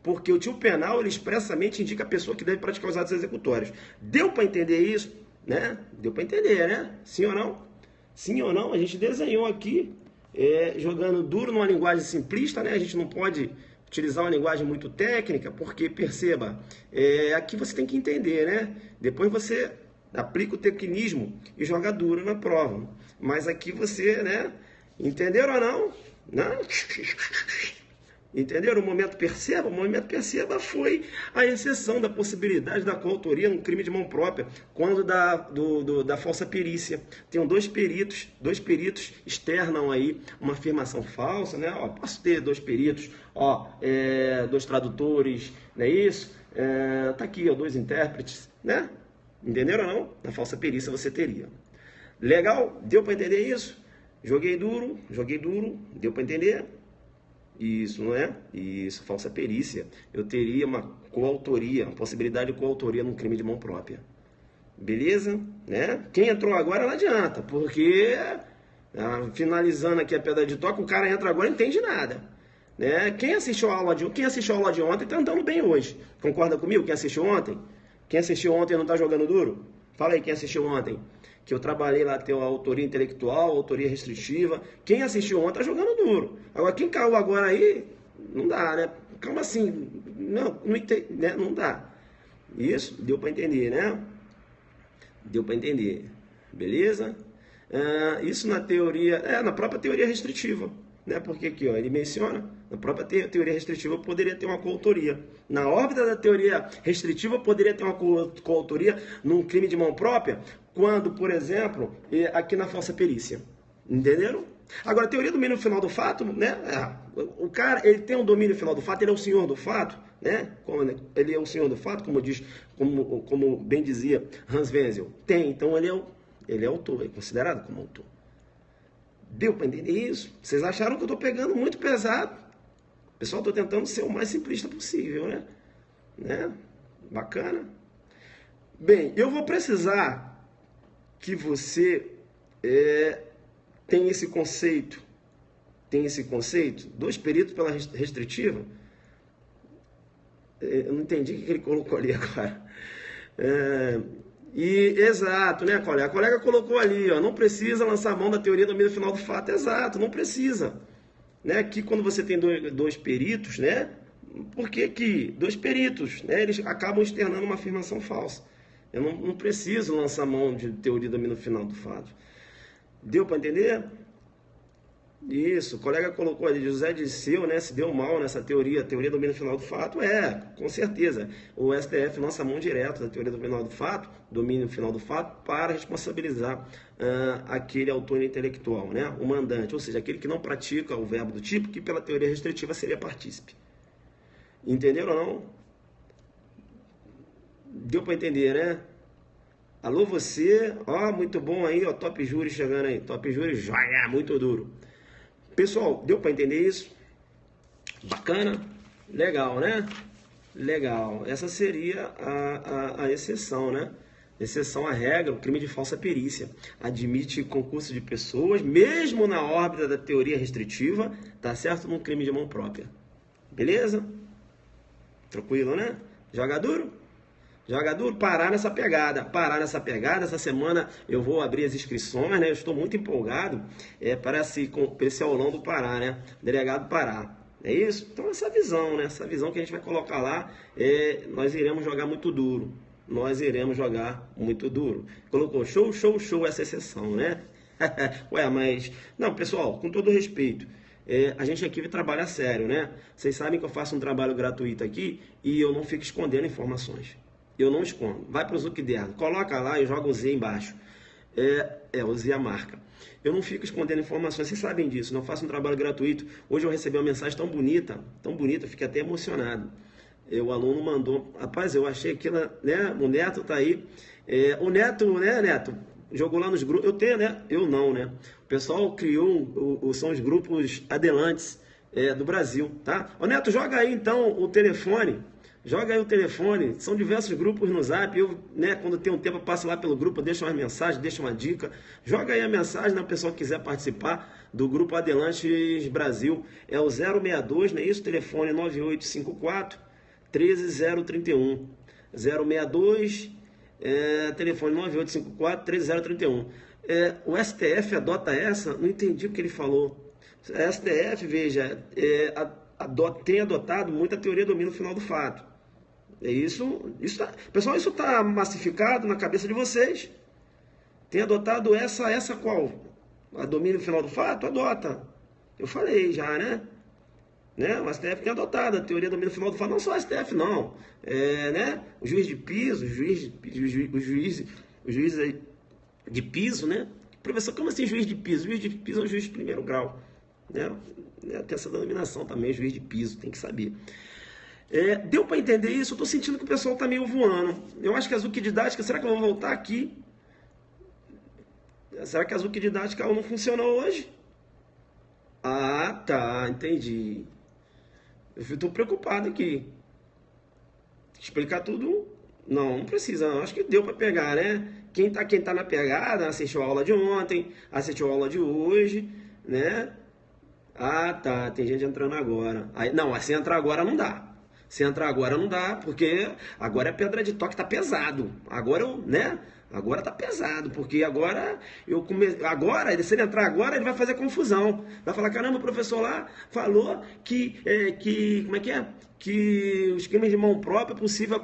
Porque o tipo penal, ele expressamente indica a pessoa que deve praticar os atos executórios. Deu para entender isso? Né? Deu para entender, né? Sim ou não? Sim ou não? A gente desenhou aqui, jogando duro numa linguagem simplista, né? A gente não pode utilizar uma linguagem muito técnica, porque, perceba, aqui você tem que entender, né? Depois você aplica o tecnismo e joga duro na prova. Mas aqui você, né? Entenderam ou não? Não? Entenderam? O momento perceba foi a exceção da possibilidade da coautoria no crime de mão própria, quando da falsa perícia. Tem dois peritos externam aí uma afirmação falsa, né? Ó, posso ter dois peritos, ó, dois tradutores, não é isso? Tá aqui, ó, dois intérpretes, né? Entenderam ou não? Na falsa perícia você teria. Legal? Deu para entender isso? Joguei duro, deu para entender? Isso, não é? Isso, falsa perícia. Eu teria uma coautoria, uma possibilidade de coautoria num crime de mão própria. Beleza? Né? Quem entrou agora não adianta, porque finalizando aqui a pedra de toque, o cara entra agora e não entende nada. Né? Quem assistiu a aula de ontem está andando bem hoje. Concorda comigo? Quem assistiu ontem? Quem assistiu ontem não está jogando duro? Fala aí quem assistiu ontem. Que eu trabalhei lá, tem a autoria intelectual, autoria restritiva. Quem assistiu ontem tá jogando duro. Agora, quem caiu agora aí, não dá, né? Calma assim, não entendi, né? Não dá. Isso, deu para entender, né? Deu para entender, beleza? Isso na teoria, na própria teoria restritiva, né? Porque aqui, ó, ele menciona, na própria teoria restritiva poderia ter uma coautoria. Na órbita da teoria restritiva poderia ter uma coautoria num crime de mão própria, quando, por exemplo, aqui na falsa perícia. Entenderam? Agora, a teoria do domínio final do fato, né? O cara, ele tem um domínio final do fato, ele é o senhor do fato, né? Ele é o senhor do fato, como diz, como bem dizia Hans Wenzel. Tem, então ele é autor, é considerado como autor. Deu para entender isso? Vocês acharam que eu estou pegando muito pesado? Pessoal, estou tentando ser o mais simplista possível, né? Bacana. Bem, eu vou precisar que você tem esse conceito. Dois peritos pela restritiva. Eu não entendi o que ele colocou ali agora. Exato, né, colega? A colega colocou ali, ó, não precisa lançar a mão da teoria do domínio final do fato. Exato, não precisa. Né? Aqui, quando você tem dois peritos, né? Por que dois peritos, né? Eles acabam externando uma afirmação falsa. Eu não preciso lançar a mão de teoria do domínio final do fato. Deu para entender? Isso, o colega colocou ali, José Disseu, né, se deu mal nessa teoria do domínio final do fato. Com certeza. O STF lança a mão direto da teoria do domínio final do fato, para responsabilizar aquele autor intelectual, né, o mandante, ou seja, aquele que não pratica o verbo do tipo, que pela teoria restritiva seria partícipe. Entenderam ou não? Deu para entender, né? Alô você, ó, muito bom aí, ó, Top Júri chegando aí, Top Júri, joia, muito duro. Pessoal, deu para entender isso? Bacana? Legal, né? Legal. Essa seria a exceção, né? Exceção à regra, o crime de falsa perícia admite concurso de pessoas, mesmo na órbita da teoria restritiva, tá certo? Num crime de mão própria. Beleza? Tranquilo, né? Joga duro? Joga duro, parar nessa pegada. Parar nessa pegada. Essa semana eu vou abrir as inscrições, né? Eu estou muito empolgado para esse aulão do Pará, né? Delegado Pará. É isso? Então essa visão, né? Essa visão que a gente vai colocar lá, nós iremos jogar muito duro. Nós iremos jogar muito duro. Colocou show, show, show essa exceção, né? Ué, mas... Não, pessoal, com todo respeito, a gente aqui trabalha sério, né? Vocês sabem que eu faço um trabalho gratuito aqui e eu não fico escondendo informações. Eu não escondo. Vai para o Zuckerberg, coloca lá e joga o Z embaixo. O Z a marca. Eu não fico escondendo informações, vocês sabem disso. Não faço um trabalho gratuito. Hoje eu recebi uma mensagem tão bonita, eu fiquei até emocionado. O aluno mandou, rapaz, eu achei aquilo, né? O Neto tá aí. O Neto, né, Neto? Jogou lá nos grupos. Eu tenho, né? Eu não, né? O pessoal criou, são os grupos adelantes do Brasil, tá? Ô Neto, joga aí então o telefone. Joga aí o telefone, são diversos grupos no Zap, eu, né, quando tem um tempo eu passo lá pelo grupo, eu deixo umas mensagens, deixo uma dica, joga aí a mensagem, né, o pessoal que quiser participar do grupo Adelantes Brasil, é o 062, né, isso, telefone 9854 13031, 062, telefone 9854 13031, o STF adota essa, não entendi o que ele falou, a STF, veja, tem adotado muita teoria do domínio final do fato. Pessoal, isso está massificado na cabeça de vocês. Tem adotado essa qual? A domínio final do fato? Adota. Eu falei já, né? O STF tem adotado a teoria do domínio final do fato. Não só o STF, não. Né? O juiz de piso, o juiz de piso, né? Professor, como assim juiz de piso? O juiz de piso é o juiz de primeiro grau. Né? Tem essa denominação também, juiz de piso, tem que saber. Deu para entender isso? Eu estou sentindo que o pessoal está meio voando. Eu acho que a Zuc Didática, será que eu vou voltar aqui? Será que a Zuc Didática não funcionou hoje? Ah, tá, entendi. Eu estou preocupado aqui. Explicar tudo? Não precisa, não. Acho que deu para pegar, né? Quem tá na pegada, assistiu a aula de ontem, assistiu a aula de hoje, né? Ah, tá, tem gente entrando agora. Se entrar agora não dá. Se entrar agora não dá, porque agora é pedra de toque, tá pesado. Agora tá pesado, porque agora se ele entrar agora, ele vai fazer confusão. Vai falar, caramba, o professor lá falou que como é que é? Que os crimes de mão própria é possível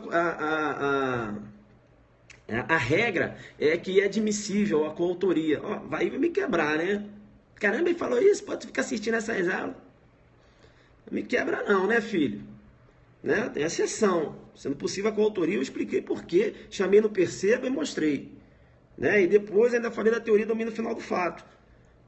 a regra é que é admissível a coautoria. Vai me quebrar, né? Caramba, ele falou isso, pode ficar assistindo essas aulas. Não me quebra não, né, filho? Né? Tem exceção. Sendo possível a coautoria, eu expliquei por quê, chamei no perceba e mostrei. Né? E depois ainda falei da teoria do domínio final do fato.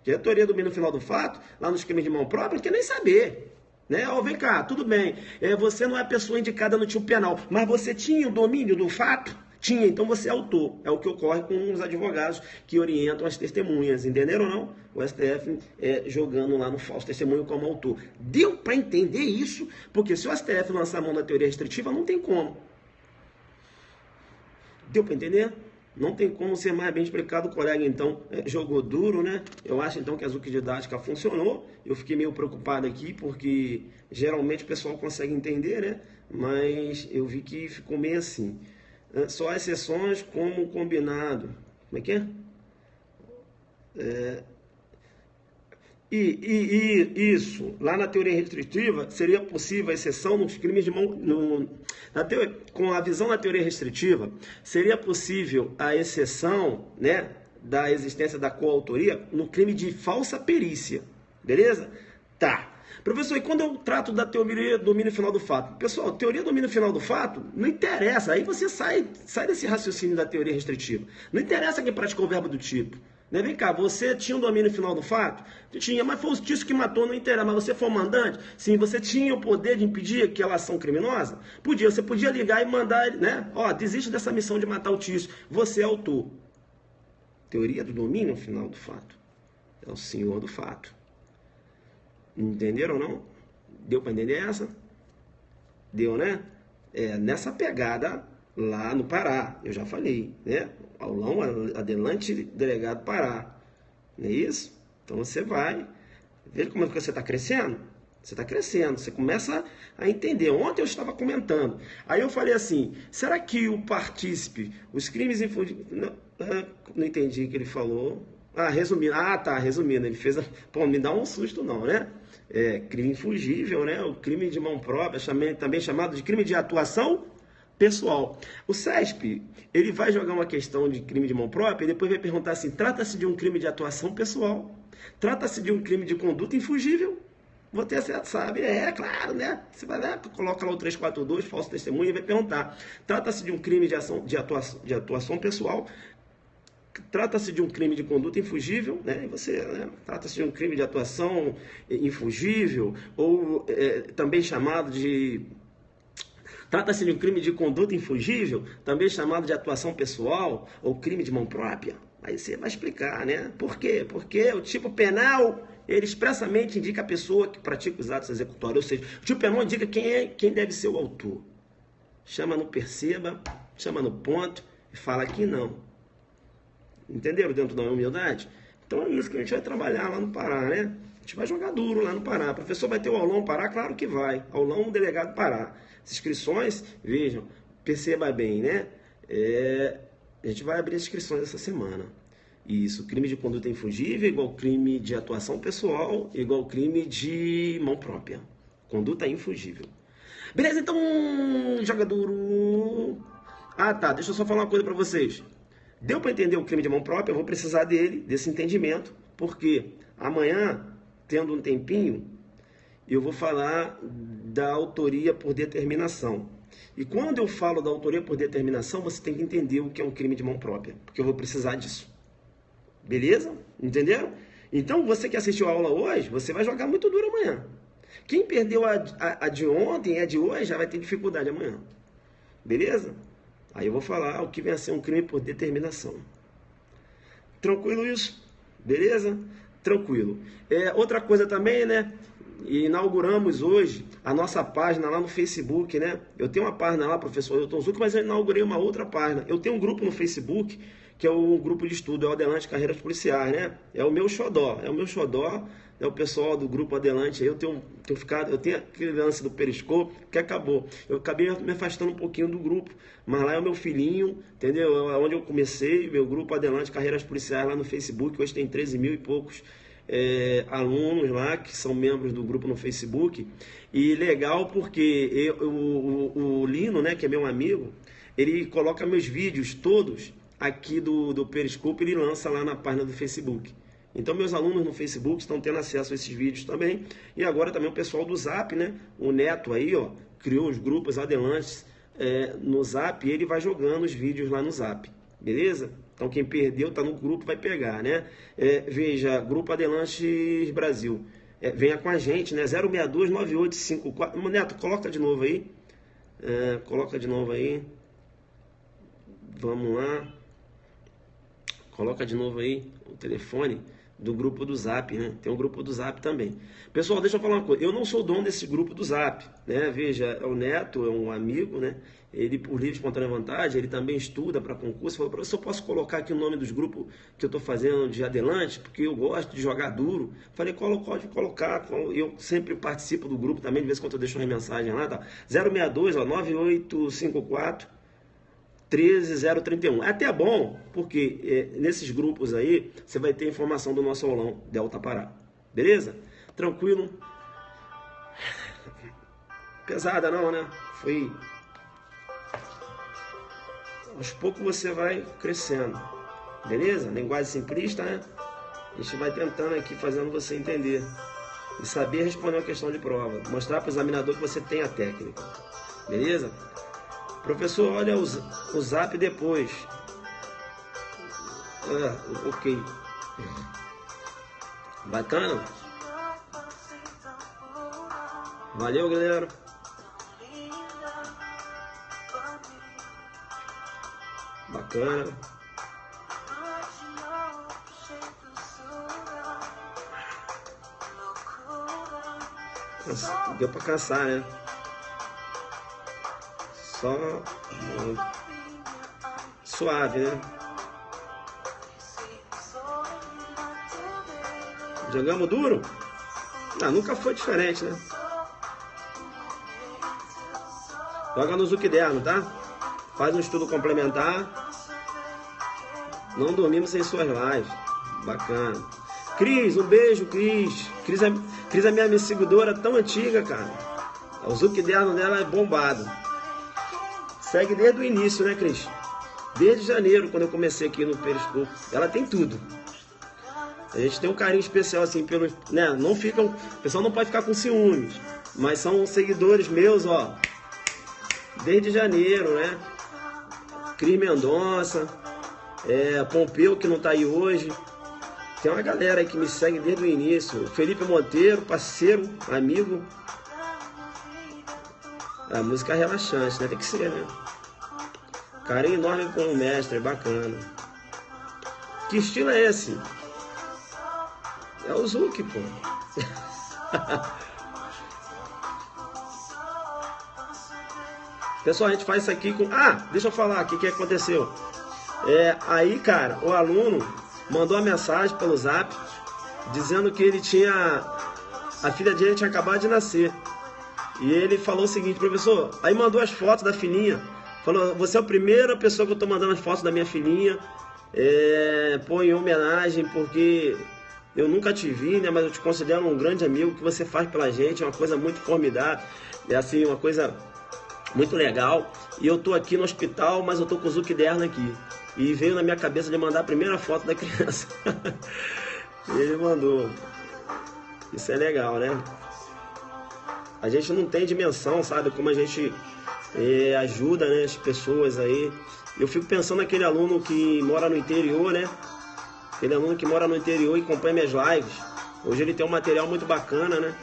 Que a teoria do domínio final do fato, lá nos crimes de mão própria, não quer nem saber. Né? Vem cá, tudo bem, você não é a pessoa indicada no tipo penal, mas você tinha o domínio do fato? Tinha, então você é autor. É o que ocorre com os advogados que orientam as testemunhas, entenderam ou não? O STF jogando lá no falso testemunho como autor. Deu para entender isso? Porque se o STF lançar a mão da teoria restritiva, não tem como. Deu para entender? Não tem como ser mais bem explicado. O colega, então, jogou duro, né? Eu acho, então, que a Zuc Didática funcionou. Eu fiquei meio preocupado aqui, porque geralmente o pessoal consegue entender, né? Mas eu vi que ficou meio assim. Só exceções como combinado. Como é que é? Isso, lá na teoria restritiva, seria possível a exceção nos crimes de mão... com a visão da teoria restritiva, seria possível a exceção, né, da existência da coautoria no crime de falsa perícia. Beleza? Tá. Professor, e quando eu trato da teoria do domínio final do fato? Pessoal, teoria do domínio final do fato não interessa. Aí você sai desse raciocínio da teoria restritiva. Não interessa quem praticou o verbo do tipo. Né? Vem cá, você tinha um domínio final do fato? Tinha, mas foi o justiça que matou, não interessa. Mas você foi o mandante? Sim, você tinha o poder de impedir aquela ação criminosa? Podia, você podia ligar e mandar, né? Desiste dessa missão de matar o Tício. Você é autor. Teoria do domínio final do fato. É o senhor do fato. Entenderam ou não? Deu para entender essa? Deu, né? Nessa pegada lá no Pará, eu já falei, né? Aulão Adelante Delegado Pará. Não é isso? Então você vai. Veja como é que você está crescendo. Você está crescendo, você começa a entender. Ontem eu estava comentando. Aí eu falei assim, será que o partícipe, os crimes infundíveis... Não entendi o que ele falou. Resumindo. Tá, resumindo. Ele fez... Pô, me dá um susto não, né? Crime infungível, né? O crime de mão própria, também chamado de crime de atuação pessoal. O CESP, ele vai jogar uma questão de crime de mão própria e depois vai perguntar assim, trata-se de um crime de atuação pessoal? Trata-se de um crime de conduta infungível? Você sabe, claro, né? Você vai lá, coloca lá o 342, falso testemunho, e vai perguntar. Trata-se de um crime de atuação pessoal? Trata-se de um crime de conduta infungível, né? Trata-se de um crime de atuação infungível, ou também chamado de... Trata-se de um crime de conduta infungível, também chamado de atuação pessoal, ou crime de mão própria? Aí você vai explicar, né? Por quê? Porque o tipo penal... ele expressamente indica a pessoa que pratica os atos executórios, ou seja, o tipo penal indica quem deve ser o autor. Chama no perceba, chama no ponto e fala que não. Entenderam dentro da humildade? Então é isso que a gente vai trabalhar lá no Pará, né? A gente vai jogar duro lá no Pará. O professor vai ter o aulão Pará? Claro que vai. Aulão Delegado Pará. As inscrições, vejam, perceba bem, né? A gente vai abrir as inscrições essa semana. Isso, crime de conduta infungível igual crime de atuação pessoal igual crime de mão própria. Conduta infungível. Beleza, então, joga duro. Tá, deixa eu só falar uma coisa pra vocês. Deu pra entender o crime de mão própria? Eu vou precisar desse entendimento, porque amanhã, tendo um tempinho, eu vou falar da autoria por determinação. E quando eu falo da autoria por determinação, você tem que entender o que é um crime de mão própria, porque eu vou precisar disso. Beleza? Entenderam? Então, você que assistiu a aula hoje, você vai jogar muito duro amanhã. Quem perdeu a de ontem e a de hoje já vai ter dificuldade amanhã. Beleza? Aí eu vou falar o que vem a ser um crime por determinação. Tranquilo isso? Beleza? Tranquilo. Outra coisa também, né? Inauguramos hoje a nossa página lá no Facebook, né? Eu tenho uma página lá, professor Ailton Zucchi, mas eu inaugurei uma outra página. Eu tenho um grupo no Facebook, que é o grupo de estudo, é o Adelante Carreiras Policiais, né? É o meu xodó, é o pessoal do grupo Adelante. Aí eu tenho aquele lance do Periscope, que acabou. Eu acabei me afastando um pouquinho do grupo, mas lá é o meu filhinho, entendeu? É onde eu comecei, meu grupo Adelante Carreiras Policiais lá no Facebook. Hoje tem 13 mil e poucos alunos lá, que são membros do grupo no Facebook. E legal porque o Lino, né, que é meu amigo, ele coloca meus vídeos todos aqui do Periscope, ele lança lá na página do Facebook. Então meus alunos no Facebook estão tendo acesso a esses vídeos também. E agora também o pessoal do Zap, né? O Neto aí, ó, criou os grupos Adelantes no Zap, e ele vai jogando os vídeos lá no Zap. Beleza? Então quem perdeu, tá no grupo, vai pegar, né? Veja, Grupo Adelantes Brasil. Venha com a gente, né? 0629854. Neto, coloca de novo aí. Coloca de novo aí. Vamos lá. Coloca de novo aí o telefone do grupo do Zap, né? Tem um grupo do Zap também. Pessoal, deixa eu falar uma coisa. Eu não sou dono desse grupo do Zap, né? Veja, o Neto é um amigo, né? Ele, por livre e espontânea vontade, ele também estuda para concurso. Falou, professor, eu posso colocar aqui o nome dos grupos que eu estou fazendo de Adelante, porque eu gosto de jogar duro. Falei, pode colocar. Eu sempre participo do grupo também, de vez em quando eu deixo uma mensagem lá, tá? 062, ó, 9854 13031. É até bom, porque nesses grupos aí, você vai ter informação do nosso aulão Delta Pará. Beleza? Tranquilo? Pesada não, né? Foi... Aos poucos você vai crescendo. Beleza? Linguagem simplista, né? A gente vai tentando aqui, fazendo você entender. E saber responder uma questão de prova. Mostrar para o examinador que você tem a técnica. Beleza? Professor, olha o Zap depois. Ok. Bacana? Valeu, galera. Bacana. Deu pra cansar, né? Só suave, né? Jogamos duro? Ah, nunca foi diferente, né? Joga no Zuquiderno, tá? Faz um estudo complementar. Não dormimos sem suas lives. Bacana. Cris, um beijo, Cris. Cris é minha seguidora tão antiga, cara. O Zuquiderno dela é bombado. Segue desde o início, né, Cris? Desde janeiro, quando eu comecei aqui no Periscope. Ela tem tudo. A gente tem um carinho especial, assim, pelos... Né? Não ficam... O pessoal não pode ficar com ciúmes. Mas são seguidores meus, ó. Desde janeiro, né? Cris Mendonça. Pompeu, que não tá aí hoje. Tem uma galera aí que me segue desde o início. Felipe Monteiro, parceiro, amigo. A música é relaxante, né? Tem que ser, né? Carinho enorme com o mestre, bacana. Que estilo é esse? É o Zuki, pô. Pessoal, a gente faz isso aqui com... Ah, deixa eu falar aqui o que aconteceu. Aí, cara, o aluno mandou uma mensagem pelo Zap dizendo que ele tinha... A filha dele tinha acabado de nascer. E ele falou o seguinte: professor, aí mandou as fotos da filhinha. Falou, você é a primeira pessoa que eu tô mandando as fotos da minha filhinha. Pô, em homenagem, porque eu nunca te vi, né? Mas eu te considero um grande amigo. O que você faz pela gente é uma coisa muito formidável. É assim, uma coisa muito legal. E eu tô aqui no hospital, mas eu tô com o Zuquiderno aqui. E veio na minha cabeça de mandar a primeira foto da criança. E ele mandou. Isso é legal, né? A gente não tem dimensão, sabe? Como a gente ajuda, né, as pessoas aí. Eu fico pensando naquele aluno que mora no interior, né? Aquele aluno que mora no interior e acompanha minhas lives. Hoje ele tem um material muito bacana, né?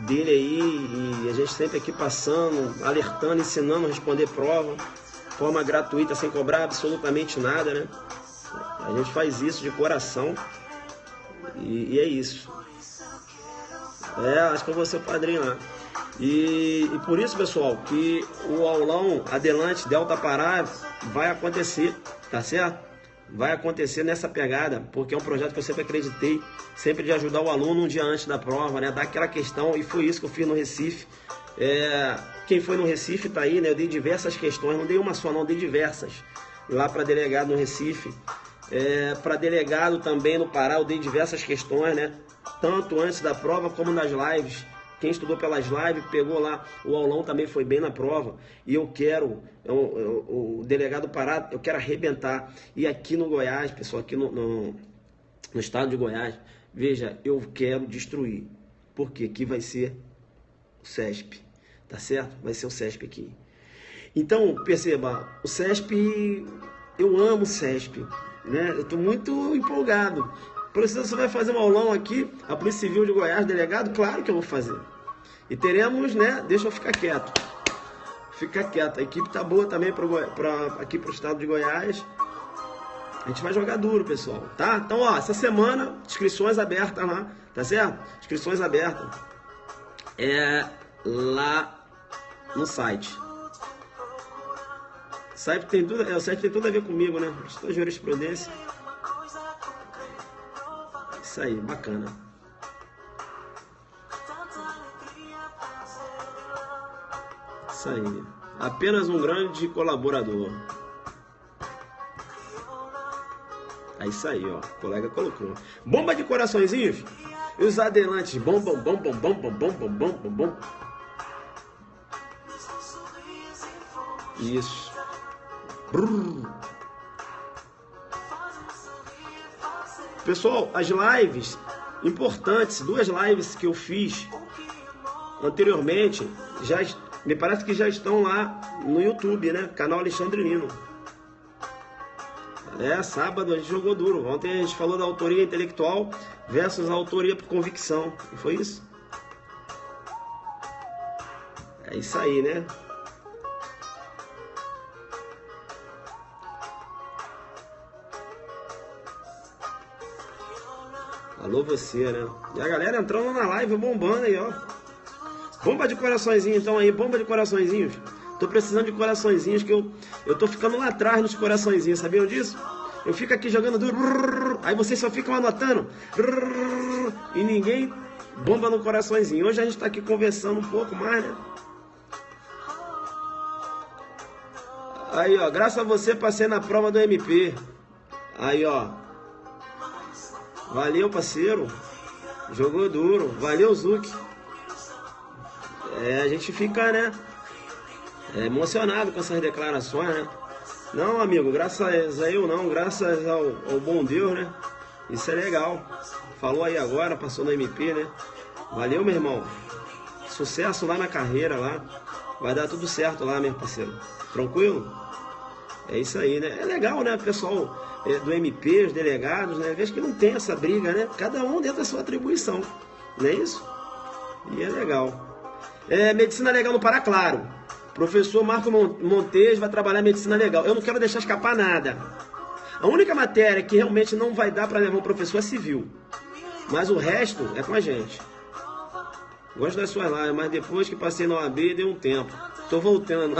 Dele aí, e a gente sempre aqui passando, alertando, ensinando a responder prova. Forma gratuita, sem cobrar absolutamente nada, né? A gente faz isso de coração. E é isso. Acho que eu vou ser o padrinho lá. E por isso, pessoal, que o aulão Adelante Delta Pará vai acontecer, tá certo? Vai acontecer nessa pegada, porque é um projeto que eu sempre acreditei, sempre de ajudar o aluno um dia antes da prova, né? Dar aquela questão, e foi isso que eu fiz no Recife. Quem foi no Recife tá aí, né? Eu dei diversas questões, não dei uma só não, dei diversas. Lá para delegado no Recife. Para delegado também no Pará, eu dei diversas questões, né? Tanto antes da prova como nas lives. Quem estudou pelas lives, pegou lá, o aulão também foi bem na prova. E eu quero, o delegado Pará, eu quero arrebentar. E aqui no Goiás, pessoal, aqui no estado de Goiás, veja, eu quero destruir. Porque aqui vai ser o CESP, tá certo? Vai ser o CESP aqui. Então, perceba, o CESP, eu amo o CESP, né? Eu estou muito empolgado. Professor, você vai fazer um aulão aqui, a Polícia Civil de Goiás, delegado? Claro que eu vou fazer. E teremos, né? Deixa eu ficar quieto. Fica quieto. A equipe tá boa também aqui pro estado de Goiás. A gente vai jogar duro, pessoal, tá? Então, ó, essa semana, inscrições abertas lá, tá certo? Inscrições abertas. Lá no site. O site tem tudo a ver comigo, né? Estou jurisprudência. Isso aí, bacana. Isso aí. Apenas um grande colaborador. É isso aí, ó. O colega colocou. Bomba de coraçõezinhos. E os adelantes. Bom, bom, bom, bom, bom, bom, bom, bom, bom, bom, bom. Isso. Brrr. Pessoal, as lives importantes, 2 lives que eu fiz anteriormente, me parece que já estão lá no YouTube, né? Canal Alexandre Nino. Sábado a gente jogou duro. Ontem a gente falou da autoria intelectual versus a autoria por convicção. E foi isso. É isso aí, né? Alô você, né? E a galera entrando na live, bombando aí, ó. Bomba de coraçõezinho então aí, bomba de coraçõezinhos. Tô precisando de coraçõezinhos, que eu tô ficando lá atrás nos coraçõezinhos, sabiam disso? Eu fico aqui jogando duro, aí vocês só ficam anotando. e ninguém bomba no coraçõezinho. Hoje a gente está aqui conversando um pouco mais, né? Aí, ó, graças a você passei na prova do MP. Aí, ó. Valeu, parceiro. Jogou duro. Valeu, Zuki. A gente fica, né, emocionado com essas declarações, né? Não, amigo, graças a eu não, graças ao bom Deus, né? Isso é legal. Falou aí agora, passou no MP, né? Valeu, meu irmão. Sucesso lá na carreira, lá. Vai dar tudo certo lá, meu parceiro. Tranquilo? É isso aí, né? É legal, né, pessoal do MP, os delegados, né? Vejo que não tem essa briga, né? Cada um dentro da sua atribuição, não é isso? E é legal. Medicina legal no Pará, claro. Professor Marco Montes vai trabalhar medicina legal. Eu não quero deixar escapar nada. A única matéria que realmente não vai dar para levar um professor é civil. Mas o resto é com a gente. Gosto das suas lives, mas depois que passei na OAB deu um tempo. Tô voltando.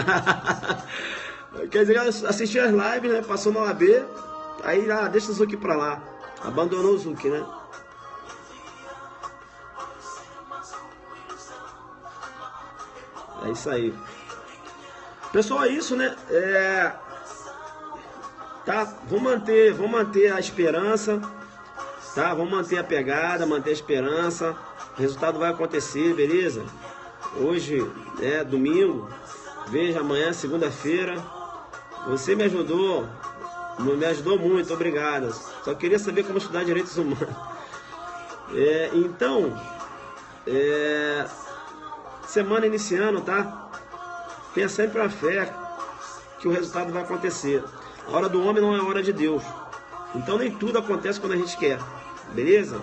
Quer dizer, assisti as lives, né? Passou na OAB, aí deixa o Zuki pra lá. Abandonou o Zuki, né? É isso aí. Pessoal, é isso, né? Tá, vamos manter a esperança, tá? Vamos manter a pegada, manter a esperança. O resultado vai acontecer, beleza? Hoje é domingo, veja amanhã, segunda-feira. Você me ajudou muito, obrigado. Só queria saber como estudar direitos humanos. Semana iniciando, tá? Tenha sempre a fé que o resultado vai acontecer. A hora do homem não é a hora de Deus. Então nem tudo acontece quando a gente quer, beleza?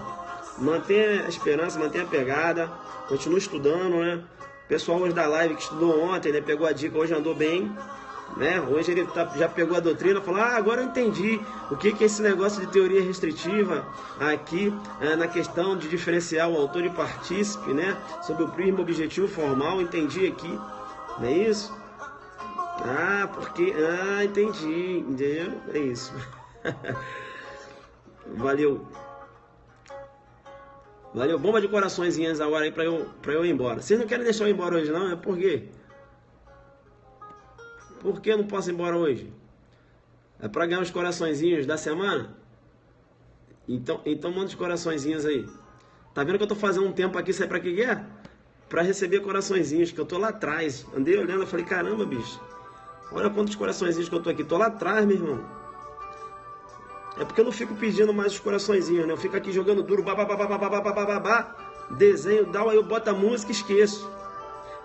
Mantenha a esperança, mantenha a pegada, continue estudando, né? O pessoal hoje da live que estudou ontem, né? Pegou a dica, hoje andou bem, né? Hoje ele já pegou a doutrina, falou, agora eu entendi o que é esse negócio de teoria restritiva aqui, na questão de diferenciar o autor e partícipe, né? Sobre o prisma objetivo formal, entendi aqui, não é isso? Entendi, entendeu? É isso. Valeu. Valeu, bomba de coraçõezinhas agora aí pra eu ir embora. Vocês não querem deixar eu ir embora hoje não? É por quê? Por que eu não posso ir embora hoje? É pra ganhar os coraçõezinhos da semana? Então manda os coraçõezinhos aí. Tá vendo que eu tô fazendo um tempo aqui, sabe pra que é? Pra receber coraçõezinhos, que eu tô lá atrás. Andei olhando, eu falei, caramba, bicho. Olha quantos coraçõezinhos que eu tô aqui. Tô lá atrás, meu irmão. É porque eu não fico pedindo mais os coraçõezinhos, né? Eu fico aqui jogando duro, desenho, aí eu boto a música e esqueço.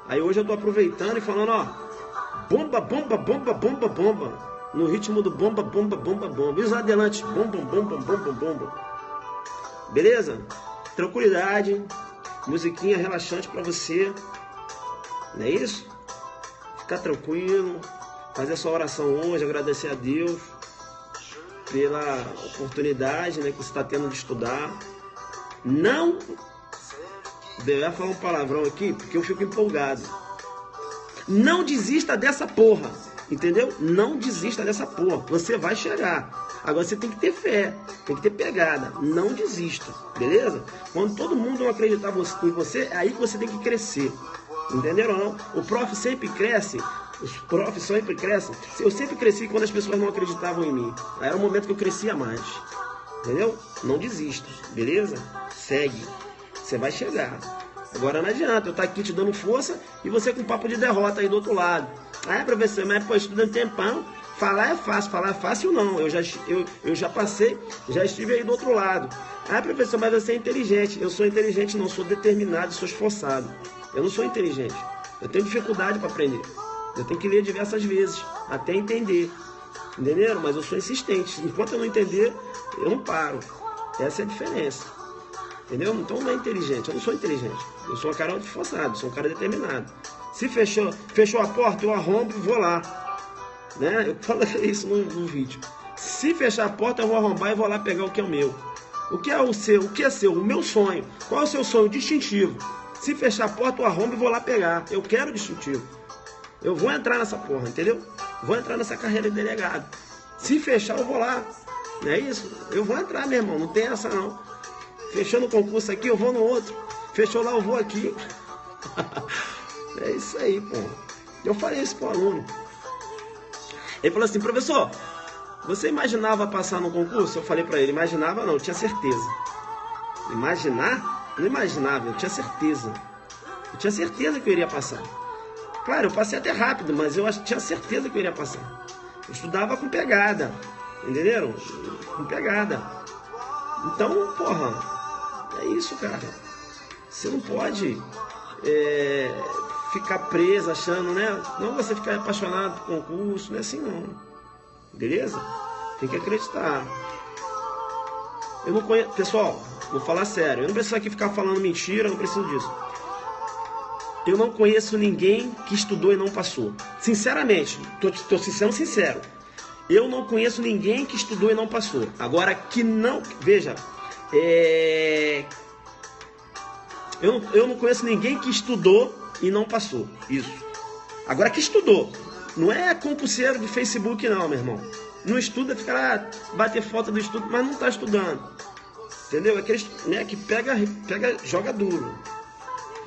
Aí hoje eu tô aproveitando e falando, ó, bomba, bomba, bomba, bomba, bomba. No ritmo do bomba, bomba, bomba, bomba. E os adelantes, bomba, bomba, bomba, bomba. Beleza? Tranquilidade, musiquinha relaxante pra você. Não é isso? Ficar tranquilo, fazer a sua oração hoje, agradecer a Deus pela oportunidade, né, que você está tendo de estudar. Não, eu ia falar um palavrão aqui, porque eu fico empolgado. Não desista dessa porra, entendeu? Não desista dessa porra, você vai chegar. Agora você tem que ter fé, tem que ter pegada, não desista, beleza? Quando todo mundo não acreditar em você, é aí que você tem que crescer, entenderam ou não? O prof sempre cresce. Os profs sempre crescem. Eu sempre cresci quando as pessoas não acreditavam em mim. Aí era o momento que eu crescia mais. Entendeu? Não desista, beleza? Segue. Você vai chegar. Agora não adianta eu estar aqui te dando força e você com papo de derrota aí do outro lado. Professor, mas pô, estudando tempão. Falar é fácil não. Eu já passei, já estive aí do outro lado. Professor, mas você é inteligente. Eu sou inteligente, não sou determinado, sou esforçado. Eu não sou inteligente. Eu tenho dificuldade para aprender. Eu tenho que ler diversas vezes, até entender. Entenderam? Mas eu sou insistente. Enquanto eu não entender, eu não paro. Essa é a diferença. Entendeu? Então não é inteligente. Eu não sou inteligente. Eu sou um cara esforçado, sou um cara determinado. Se fechou a porta, eu arrombo e vou lá. Né? Eu falo isso no vídeo. Se fechar a porta, eu vou arrombar e vou lá pegar o que é o meu. O que é o seu? O que é seu? O meu sonho. Qual é o seu sonho? Distintivo. Se fechar a porta, eu arrombo e vou lá pegar. Eu quero distintivo. Eu vou entrar nessa porra, entendeu? Vou entrar nessa carreira de delegado. Se fechar, eu vou lá. Não é isso? Eu vou entrar, meu irmão. Não tem essa, não. Fechou no concurso aqui, eu vou no outro. Fechou lá, eu vou aqui. É isso aí, pô. Eu falei isso pro aluno. Ele falou assim, professor, você imaginava passar no concurso? Eu falei pra ele, imaginava não, eu tinha certeza. Imaginar? Não imaginava, eu tinha certeza. Eu tinha certeza que eu iria passar. Claro, eu passei até rápido, mas eu tinha certeza que eu iria passar. Eu estudava com pegada, entenderam? Com pegada. Então, porra, é isso, cara. Você não pode ficar preso achando, né? Não você ficar apaixonado por concurso, não é assim não. Beleza? Tem que acreditar. Eu não conheço... Pessoal, vou falar sério. Eu não preciso aqui ficar falando mentira, eu não preciso disso. Eu não conheço ninguém que estudou e não passou. Sinceramente, tô sendo sincero. Eu não conheço ninguém que estudou e não passou. Agora, que não... Veja, eu não conheço ninguém que estudou e não passou. Isso. Agora, que estudou. Não é concurseiro de Facebook, não, meu irmão. Não estuda, fica lá, bater foto do estudo, mas não está estudando. Entendeu? É aquele, né, que pega, joga duro.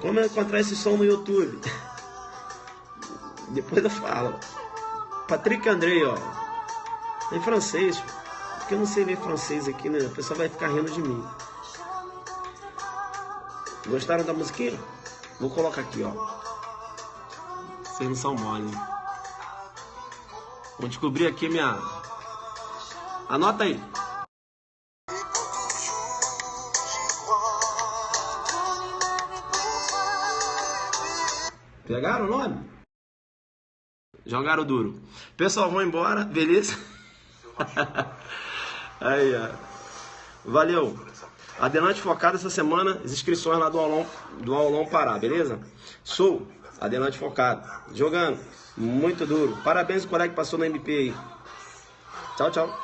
Como eu encontrar esse som no YouTube? Depois eu falo. Patrick André, ó. Em francês. Porque eu não sei ler francês aqui, né? O pessoal vai ficar rindo de mim. Gostaram da musiquinha? Vou colocar aqui, ó. Vocês não são mole, hein? Vou descobrir aqui minha... Anota aí. Pegaram o nome? Jogaram duro. Pessoal, vão embora, beleza? Aí, ó. Valeu. Adelante Focado essa semana, as inscrições lá do Aulão Pará, beleza? Sou Adelante Focado. Jogando muito duro. Parabéns ao colega que passou no MP aí. Tchau, tchau.